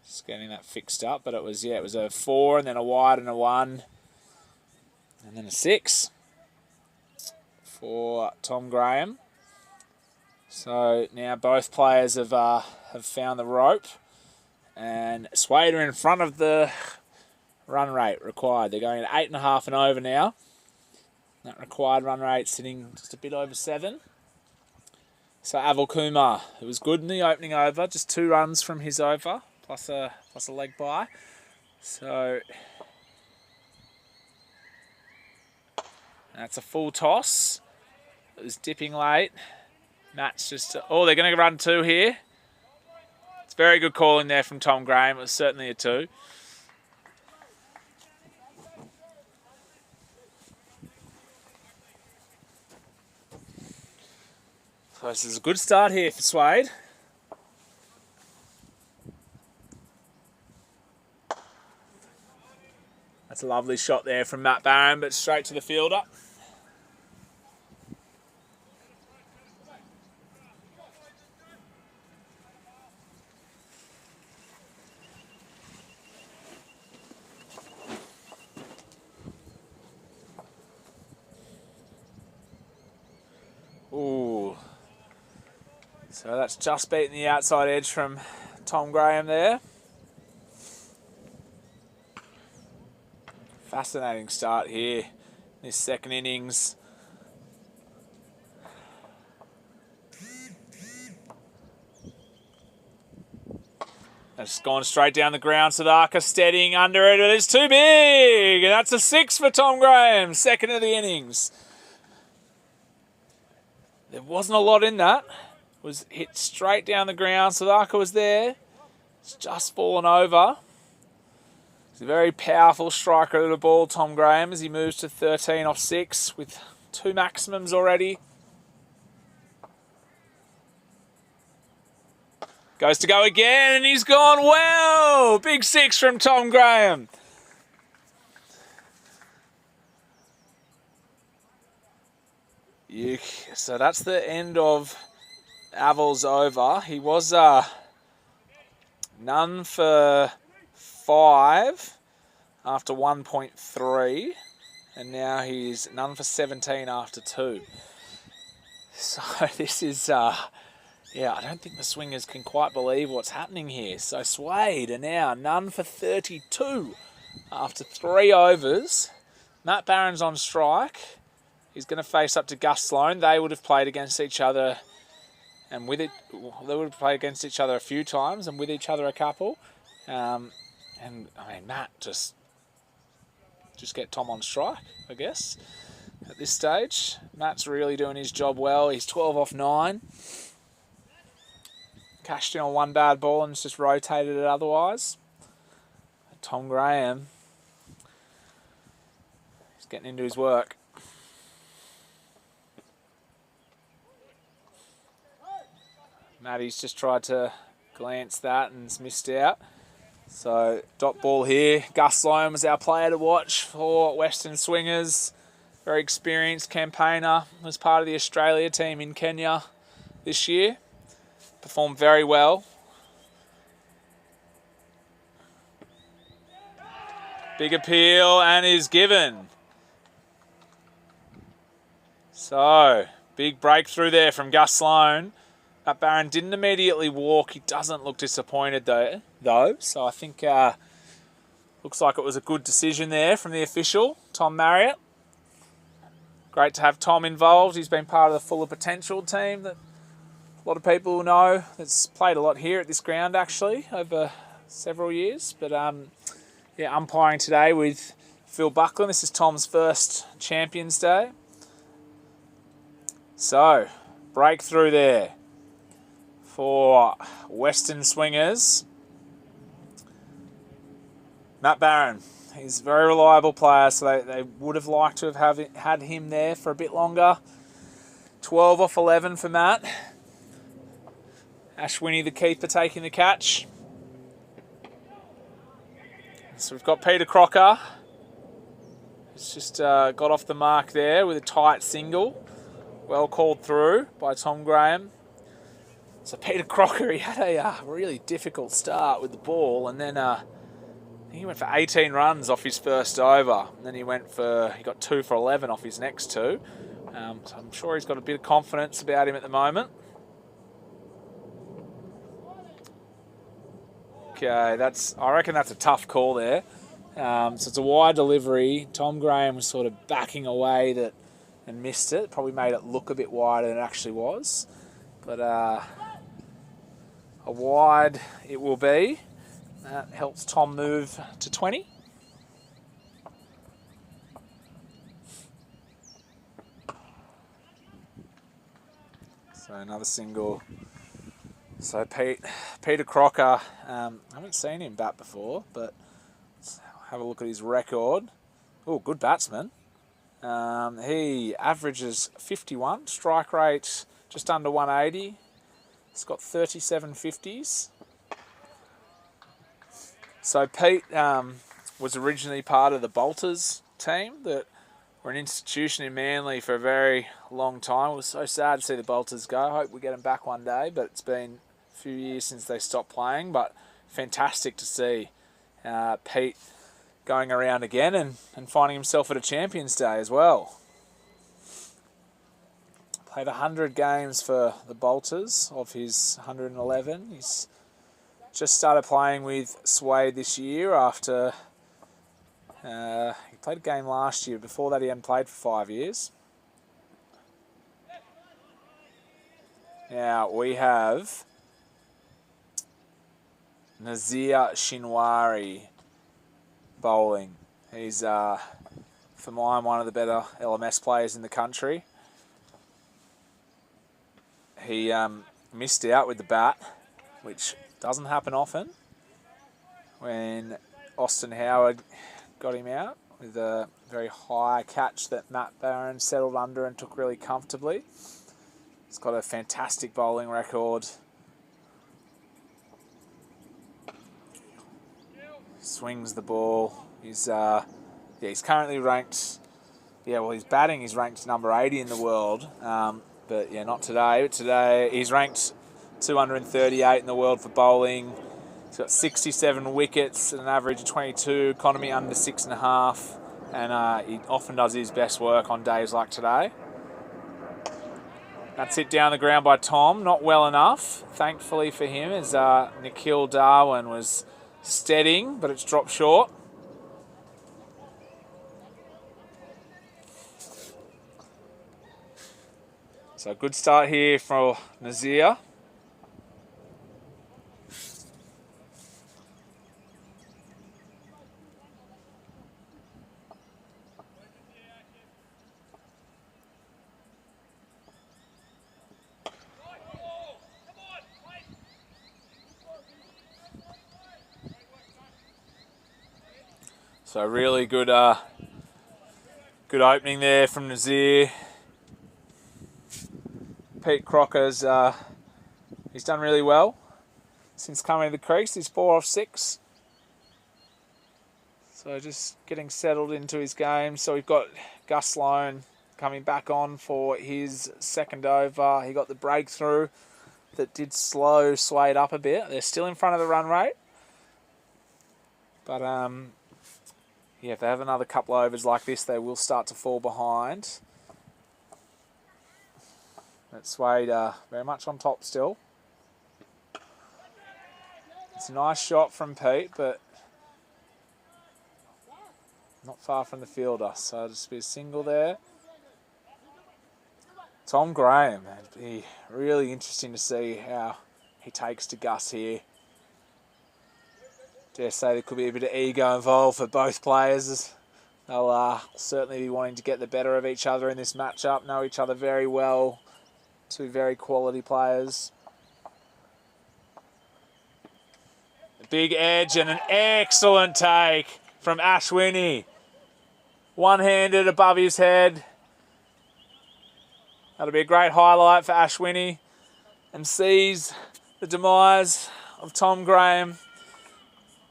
B: Just getting that fixed up, but it was a 4 and then a wide and a 1 and then a 6 for Tom Graham. So now both players have found the rope, and Suead are in front of the run rate required. They're going at 8.5 and over now. That required run rate sitting just a bit over 7. So Aval Kumar, who was good in the opening over, just 2 runs from his over, plus a leg bye. So that's a full toss. It was dipping late. Matt's just... oh, they're going to run 2 here. It's very good calling there from Tom Graham. It was certainly a 2. So this is a good start here for Suead. That's a lovely shot there from Matt Barron, but straight to the fielder. Ooh. So that's just beating the outside edge from Tom Graham there. Fascinating start here, this second innings. That's gone straight down the ground. Sadaka steadying under it. It's too big. And that's a 6 for Tom Graham, second of the innings. There wasn't a lot in that. It was hit straight down the ground. Sadaka was there. It's just fallen over. He's a very powerful striker of the ball, Tom Graham, as he moves to 13 off 6 with 2 maximums already. Goes to go again, and he's gone well. Big 6 from Tom Graham. So that's the end of Aval's over. He was none for 5 after 1.3, and now he's none for 17 after 2. So this is, I don't think the swingers can quite believe what's happening here. So Suead are now none for 32 after 3 overs. Matt Barron's on strike. He's going to face up to Gus Sloan. They would have played against each other, and they would have played against each other a few times, and with each other a couple. And I mean, Matt just get Tom on strike, I guess, at this stage. Matt's really doing his job well. He's 12 off 9. Cashed in on 1 bad ball and just rotated it otherwise. Tom Graham, he's getting into his work. Matty's just tried to glance that and it's missed out. So, dot ball here. Gus Sloan was our player to watch for Western Swingers. Very experienced campaigner. Was part of the Australia team in Kenya this year. Performed very well. Big appeal and is given. So, big breakthrough there from Gus Sloan. Matt Barron didn't immediately walk. He doesn't look disappointed though. So I think looks like it was a good decision there from the official, Tom Marriott. Great to have Tom involved. He's been part of the Fuller Potential team that a lot of people know. That's played a lot here at this ground actually over several years. But umpiring today with Phil Buckland. This is Tom's first Champions Day. So, breakthrough there for Western Swingers. Matt Barron, he's a very reliable player, so they would have liked to have had him there for a bit longer. 12 off 11 for Matt. Ashwini, the keeper, taking the catch. So we've got Peter Crocker. He's just got off the mark there with a tight single. Well called through by Tom Graham. So Peter Crocker, he had a really difficult start with the ball, and then he went for 18 runs off his first over. And then he got 2 for 11 off his next 2. So I'm sure he's got a bit of confidence about him at the moment. Okay, I reckon that's a tough call there. So it's a wide delivery. Tom Graham was sort of backing away and missed it. Probably made it look a bit wider than it actually was. But a wide it will be. That helps Tom move to 20. So another single. So Peter Crocker, I haven't seen him bat before, but let's have a look at his record. Oh, good batsman. He averages 51, strike rate just under 180. He's got 37 50s. So Pete was originally part of the Bolters team that were an institution in Manly for a very long time. It was so sad to see the Bolters go. I hope we get them back one day, but it's been a few years since they stopped playing. But fantastic to see Pete going around again and finding himself at a Champions Day as well. Played 100 games for the Bolters of his 111. He's just started playing with Suead this year after he played a game last year. Before that, he hadn't played for 5 years. Now we have Nazir Shinwari bowling. He's, for mine, one of the better LMS players in the country. He missed out with the bat, which doesn't happen often, when Austin Howard got him out with a very high catch that Matt Barron settled under and took really comfortably. He's got a fantastic bowling record. Swings the ball. He's currently ranked. His batting is ranked number 80 in the world. But not today. But today he's ranked 238 in the world for bowling. He's got 67 wickets at an average of 22, economy under 6.5, and he often does his best work on days like today. That's hit down the ground by Tom, not well enough, thankfully for him, as Nikhil Darwin was steadying, but it's dropped short. So a good start here for Nazir. So really good opening there from Nazir. Pete Crocker's he's done really well since coming to the crease. He's 4 off 6. So just getting settled into his game. So we've got Gus Sloan coming back on for his second over. He got the breakthrough that did slow Suead up a bit. They're still in front of the run rate. But if they have another couple of overs like this, they will start to fall behind. But Suead very much on top still. It's a nice shot from Pete, but not far from the fielder. So just be a single there. Tom Graham, it'd be really interesting to see how he takes to Gus here. Dare say there could be a bit of ego involved for both players. They'll certainly be wanting to get the better of each other in this matchup, know each other very well. Two very quality players. A big edge and an excellent take from Ashwini. One-handed above his head. That'll be a great highlight for Ashwini, and sees the demise of Tom Graham.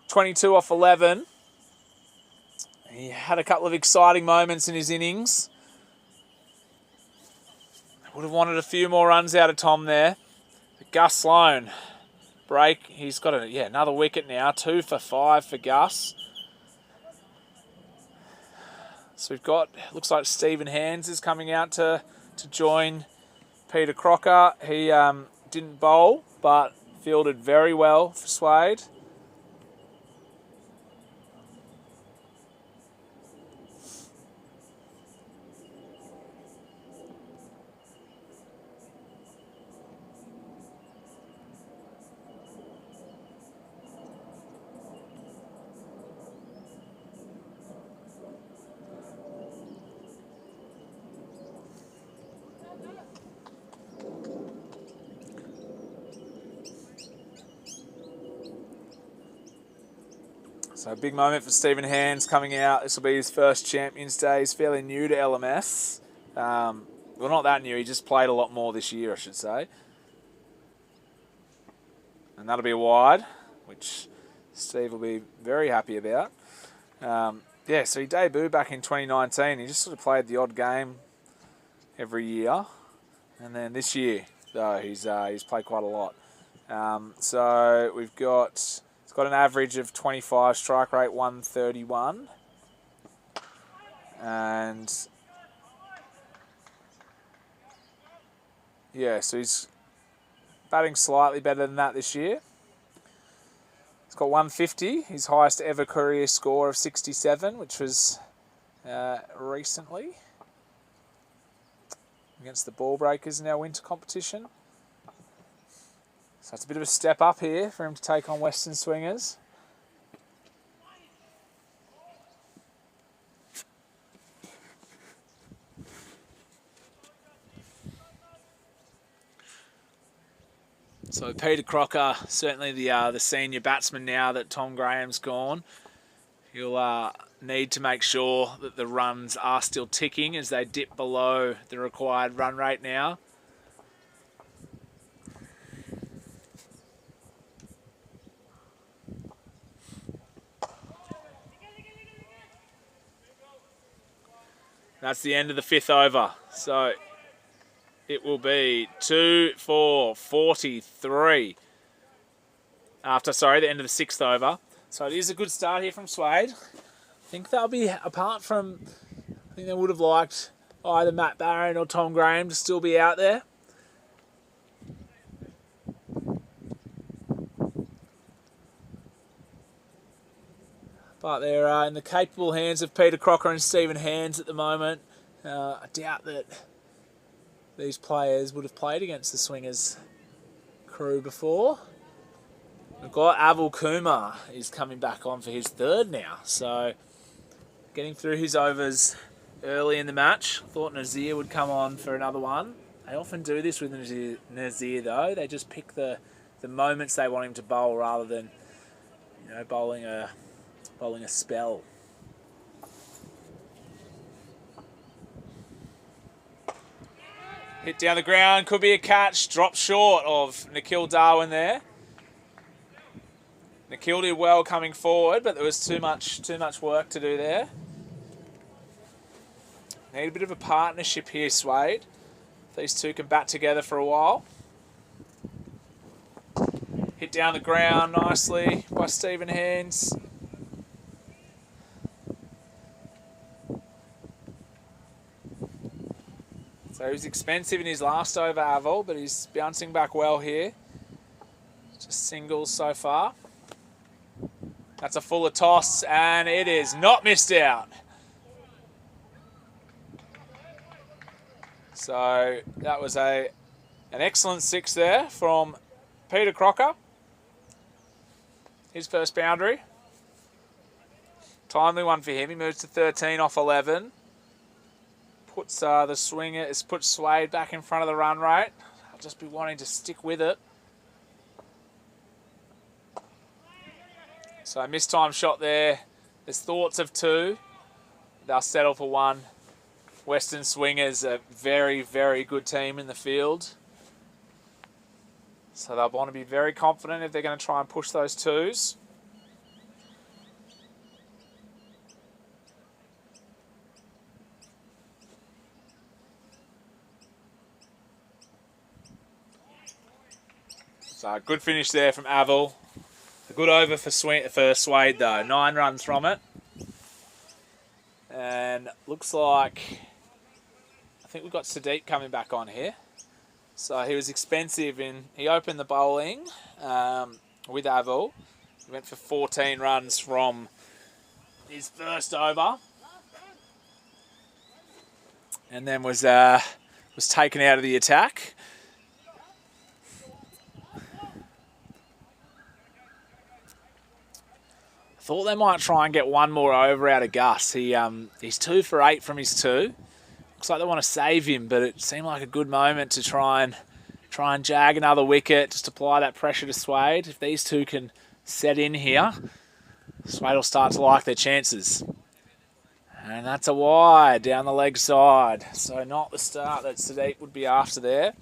B: 22 off 11. He had a couple of exciting moments in his innings. Would have wanted a few more runs out of Tom there. But Gus Sloan, break. He's got another wicket now. 2 for 5 for Gus. So we've got, looks like Stephen Hands is coming out to join Peter Crocker. He didn't bowl, but fielded very well for Suead. So a big moment for Stephen Hands coming out. This will be his first Champions Day. He's fairly new to LMS. Well, not that new. He just played a lot more this year, I should say. And that'll be a wide, which Steve will be very happy about. Yeah, so he debuted back in 2019. He just sort of played the odd game every year. And then this year, though, he's played quite a lot. So we've got... It's got an average of 25, strike rate 131. And yeah, so he's batting slightly better than that this year. He's got 150, his highest ever career score of 67, which was recently against the Ball Breakers in our winter competition. So it's a bit of a step up here for him to take on Western Swingers. So Peter Crocker, certainly the senior batsman now that Tom Graham's gone. He'll need to make sure that the runs are still ticking as they dip below the required run rate now. That's the end of the 5th over. So it will be 2 for 43 after, the end of the 6th over. So it is a good start here from Suead. I think they'll be, apart from, I think they would have liked either Matt Barron or Tom Graham to still be out there. But they're in the capable hands of Peter Crocker and Stephen Hands at the moment. I doubt that these players would have played against the Swingers crew before. We've got Avel Kumar is coming back on for his 3rd now. So getting through his overs early in the match. Thought Nazir would come on for another one. They often do this with Nazir though. They just pick the moments they want him to bowl rather than bowling a spell. Hit down the ground, could be a catch. Drop short of Nikhil Darwin there. Nikhil did well coming forward, but there was too much work to do there. Need a bit of a partnership here, Suead. These two can bat together for a while. Hit down the ground nicely by Stephen Hands. So he was expensive in his last over, Avel, but he's bouncing back well here. Just singles so far. That's a fuller toss, and it is not missed out. So that was an excellent 6 there from Peter Crocker. His first boundary. Timely one for him. He moves to 13 off 11. Puts the swinger, it's put Suead back in front of the run rate. I'll just be wanting to stick with it. So mistime shot there. There's thoughts of 2. They'll settle for 1. Western Swingers, a very, very good team in the field. So they'll want to be very confident if they're going to try and push those 2s. So good finish there from Avel. A good over for Suead though. 9 runs from it. And looks like, I think we've got Sadiq coming back on here. So he was expensive he opened the bowling with Avel. He went for 14 runs from his first over. And then was taken out of the attack. Thought they might try and get one more over out of Gus. He's 2 for 8 from his 2. Looks like they want to save him, but it seemed like a good moment to try and jag another wicket, just apply that pressure to Suead. If these two can set in here, Suead will start to like their chances. And that's a wide down the leg side. So not the start that Sadiq would be after there.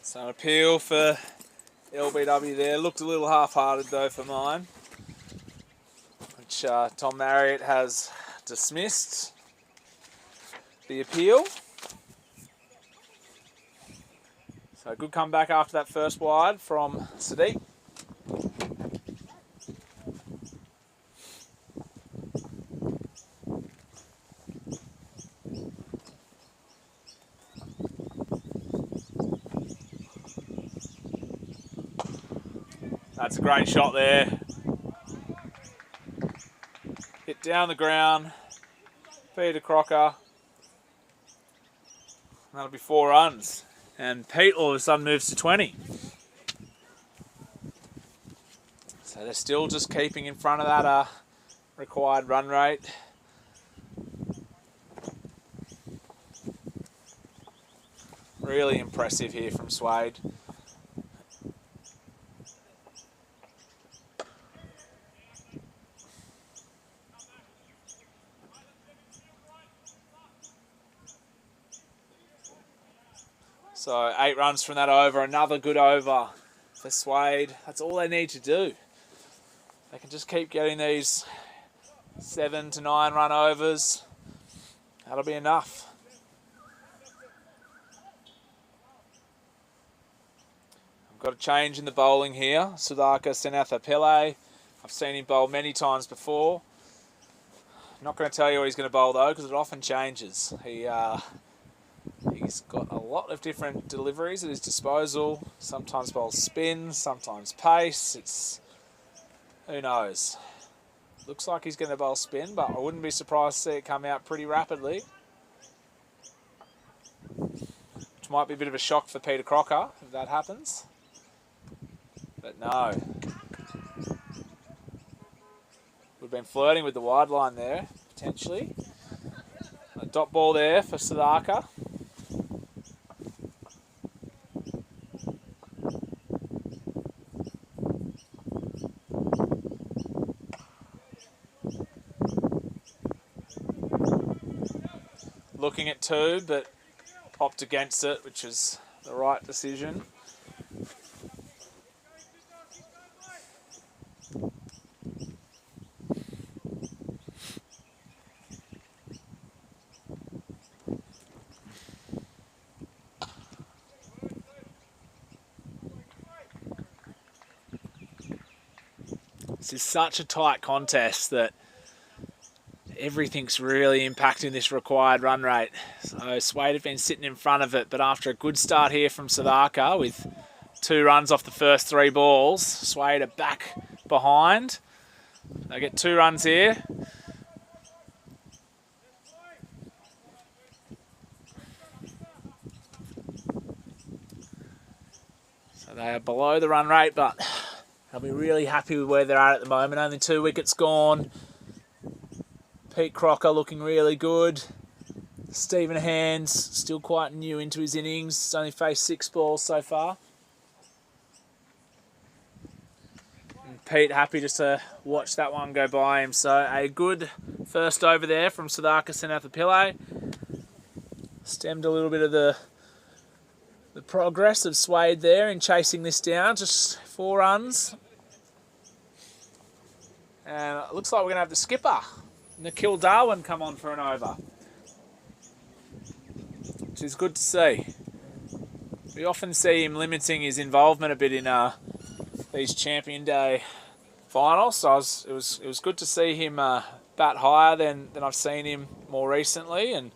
B: So an appeal for LBW there. Looked a little half-hearted though for mine, which Tom Marriott has dismissed the appeal. So good comeback after that first wide from Sadiq. That's a great shot there. Hit down the ground. Peter Crocker. That'll be 4 runs. And Pete all of a sudden moves to 20. So they're still just keeping in front of that required run rate. Really impressive here from Suead. So 8 runs from that over, another good over for Suead. That's all they need to do. They can just keep getting these 7 to 9 run overs. That'll be enough. I've got a change in the bowling here. Sudhakar Senatha Pillay. I've seen him bowl many times before. I'm not going to tell you what he's going to bowl though, because it often changes. He's got a lot of different deliveries at his disposal. Sometimes bowls spin, sometimes pace. Who knows? Looks like he's going to bowl spin, but I wouldn't be surprised to see it come out pretty rapidly. Which might be a bit of a shock for Peter Crocker if that happens. But no. We've been flirting with the wide line there, potentially. A dot ball there for Sudhakar. Looking at 2, but popped against it, which is the right decision. This is such a tight contest that everything's really impacting this required run rate. So Suead have been sitting in front of it, but after a good start here from Sudhakar with 2 runs off the first 3 balls. Suead are back behind. They get 2 runs here. So they are below the run rate, but they'll be really happy with where they're at the moment. Only 2 wickets gone. Pete Crocker looking really good. Stephen Hands still quite new into his innings. He's only faced 6 balls so far. And Pete happy just to watch that one go by him. So a good first over there from Siddhartha Sennathapillay. Stemmed a little bit of the progress of Suead there in chasing this down. Just 4 runs. And it looks like we're going to have the skipper, Nikhil Darwin, come on for an over, which is good to see. We often see him limiting his involvement a bit in these Champion Day finals, so it was good to see him bat higher than I've seen him more recently, and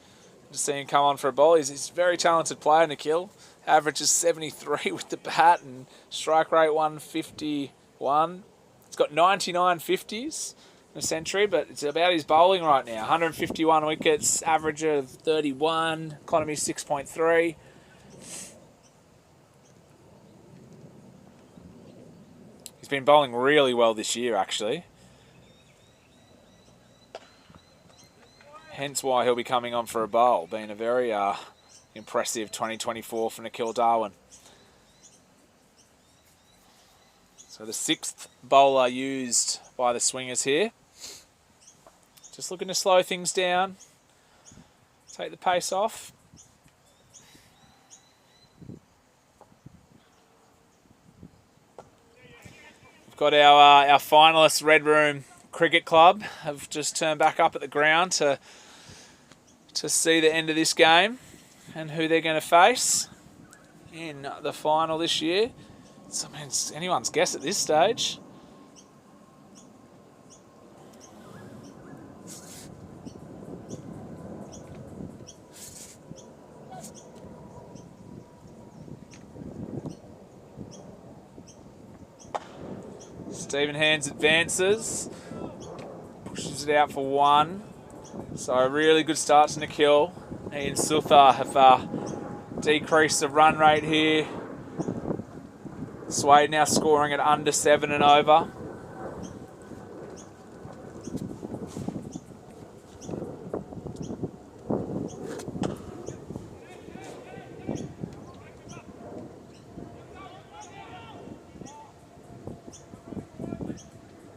B: to see him come on for a ball. He's a very talented player, Nikhil. Averages 73 with the bat and strike rate 151. He's got 99 50s in a century, but it's about his bowling right now. 151 wickets, average of 31, economy 6.3. He's been bowling really well this year, actually. Hence why he'll be coming on for a bowl, being a very impressive 2024 for Nikhil Darwin. So the 6th bowler used by the Swingers here. Just looking to slow things down, take the pace off. We've got our finalists, Red Room Cricket Club, have just turned back up at the ground to see the end of this game and who they're going to face in the final this year. So, I mean, it's anyone's guess at this stage. Stephen Hands advances, pushes it out for 1. So a really good start to Nikhil. He and Sutha have decreased the run rate here. Suead now scoring at under 7 and over.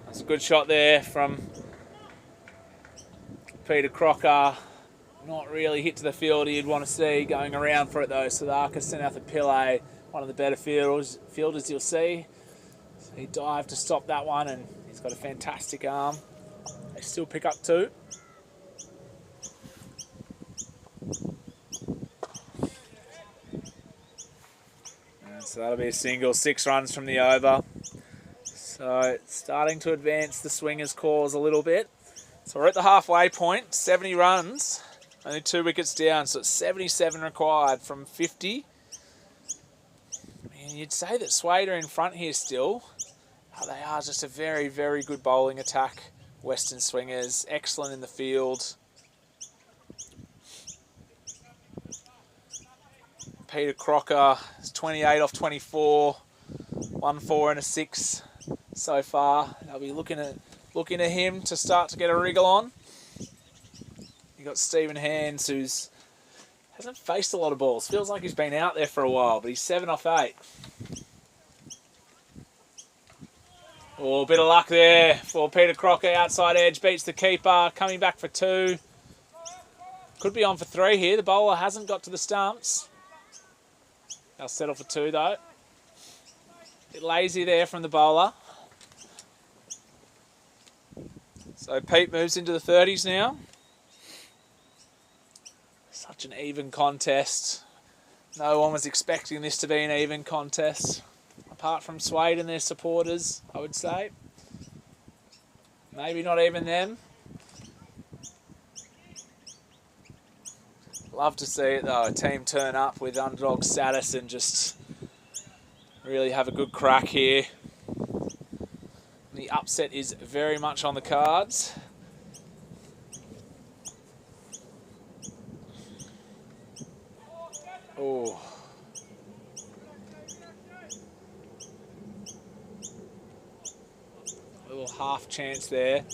B: That's a good shot there from Peter Crocker. Not really hit to the field you'd want to see. Going around for it though. Siddhartha Sennathapillay, one of the better fielders you'll see. So he dived to stop that one, and he's got a fantastic arm. They still pick up 2. And so that'll be a single, 6 runs from the over. So it's starting to advance the Swingers' cause a little bit. So we're at the halfway point, 70 runs, only 2 wickets down, so it's 77 required from 50. And you'd say that Suead are in front here still. They are just a very, very good bowling attack. Western Swingers, excellent in the field. Peter Crocker is 28 off 24, 1 4 and a 6 so far. They'll be looking at him to start to get a wriggle on. You've got Stephen Hands, who's hasn't faced a lot of balls. Feels like he's been out there for a while, but he's 7 off 8. Oh, a bit of luck there for Peter Crocker. Outside edge, beats the keeper. Coming back for 2. Could be on for 3 here. The bowler hasn't got to the stumps. They'll settle for 2 though. Bit lazy there from the bowler. So Pete moves into the 30s now. Such an even contest. No one was expecting this to be an even contest, apart from Suead and their supporters, I would say. Maybe not even them. Love to see it though, a team turn up with underdog status and just really have a good crack here. The upset is very much on the cards. Oh. A little half chance there.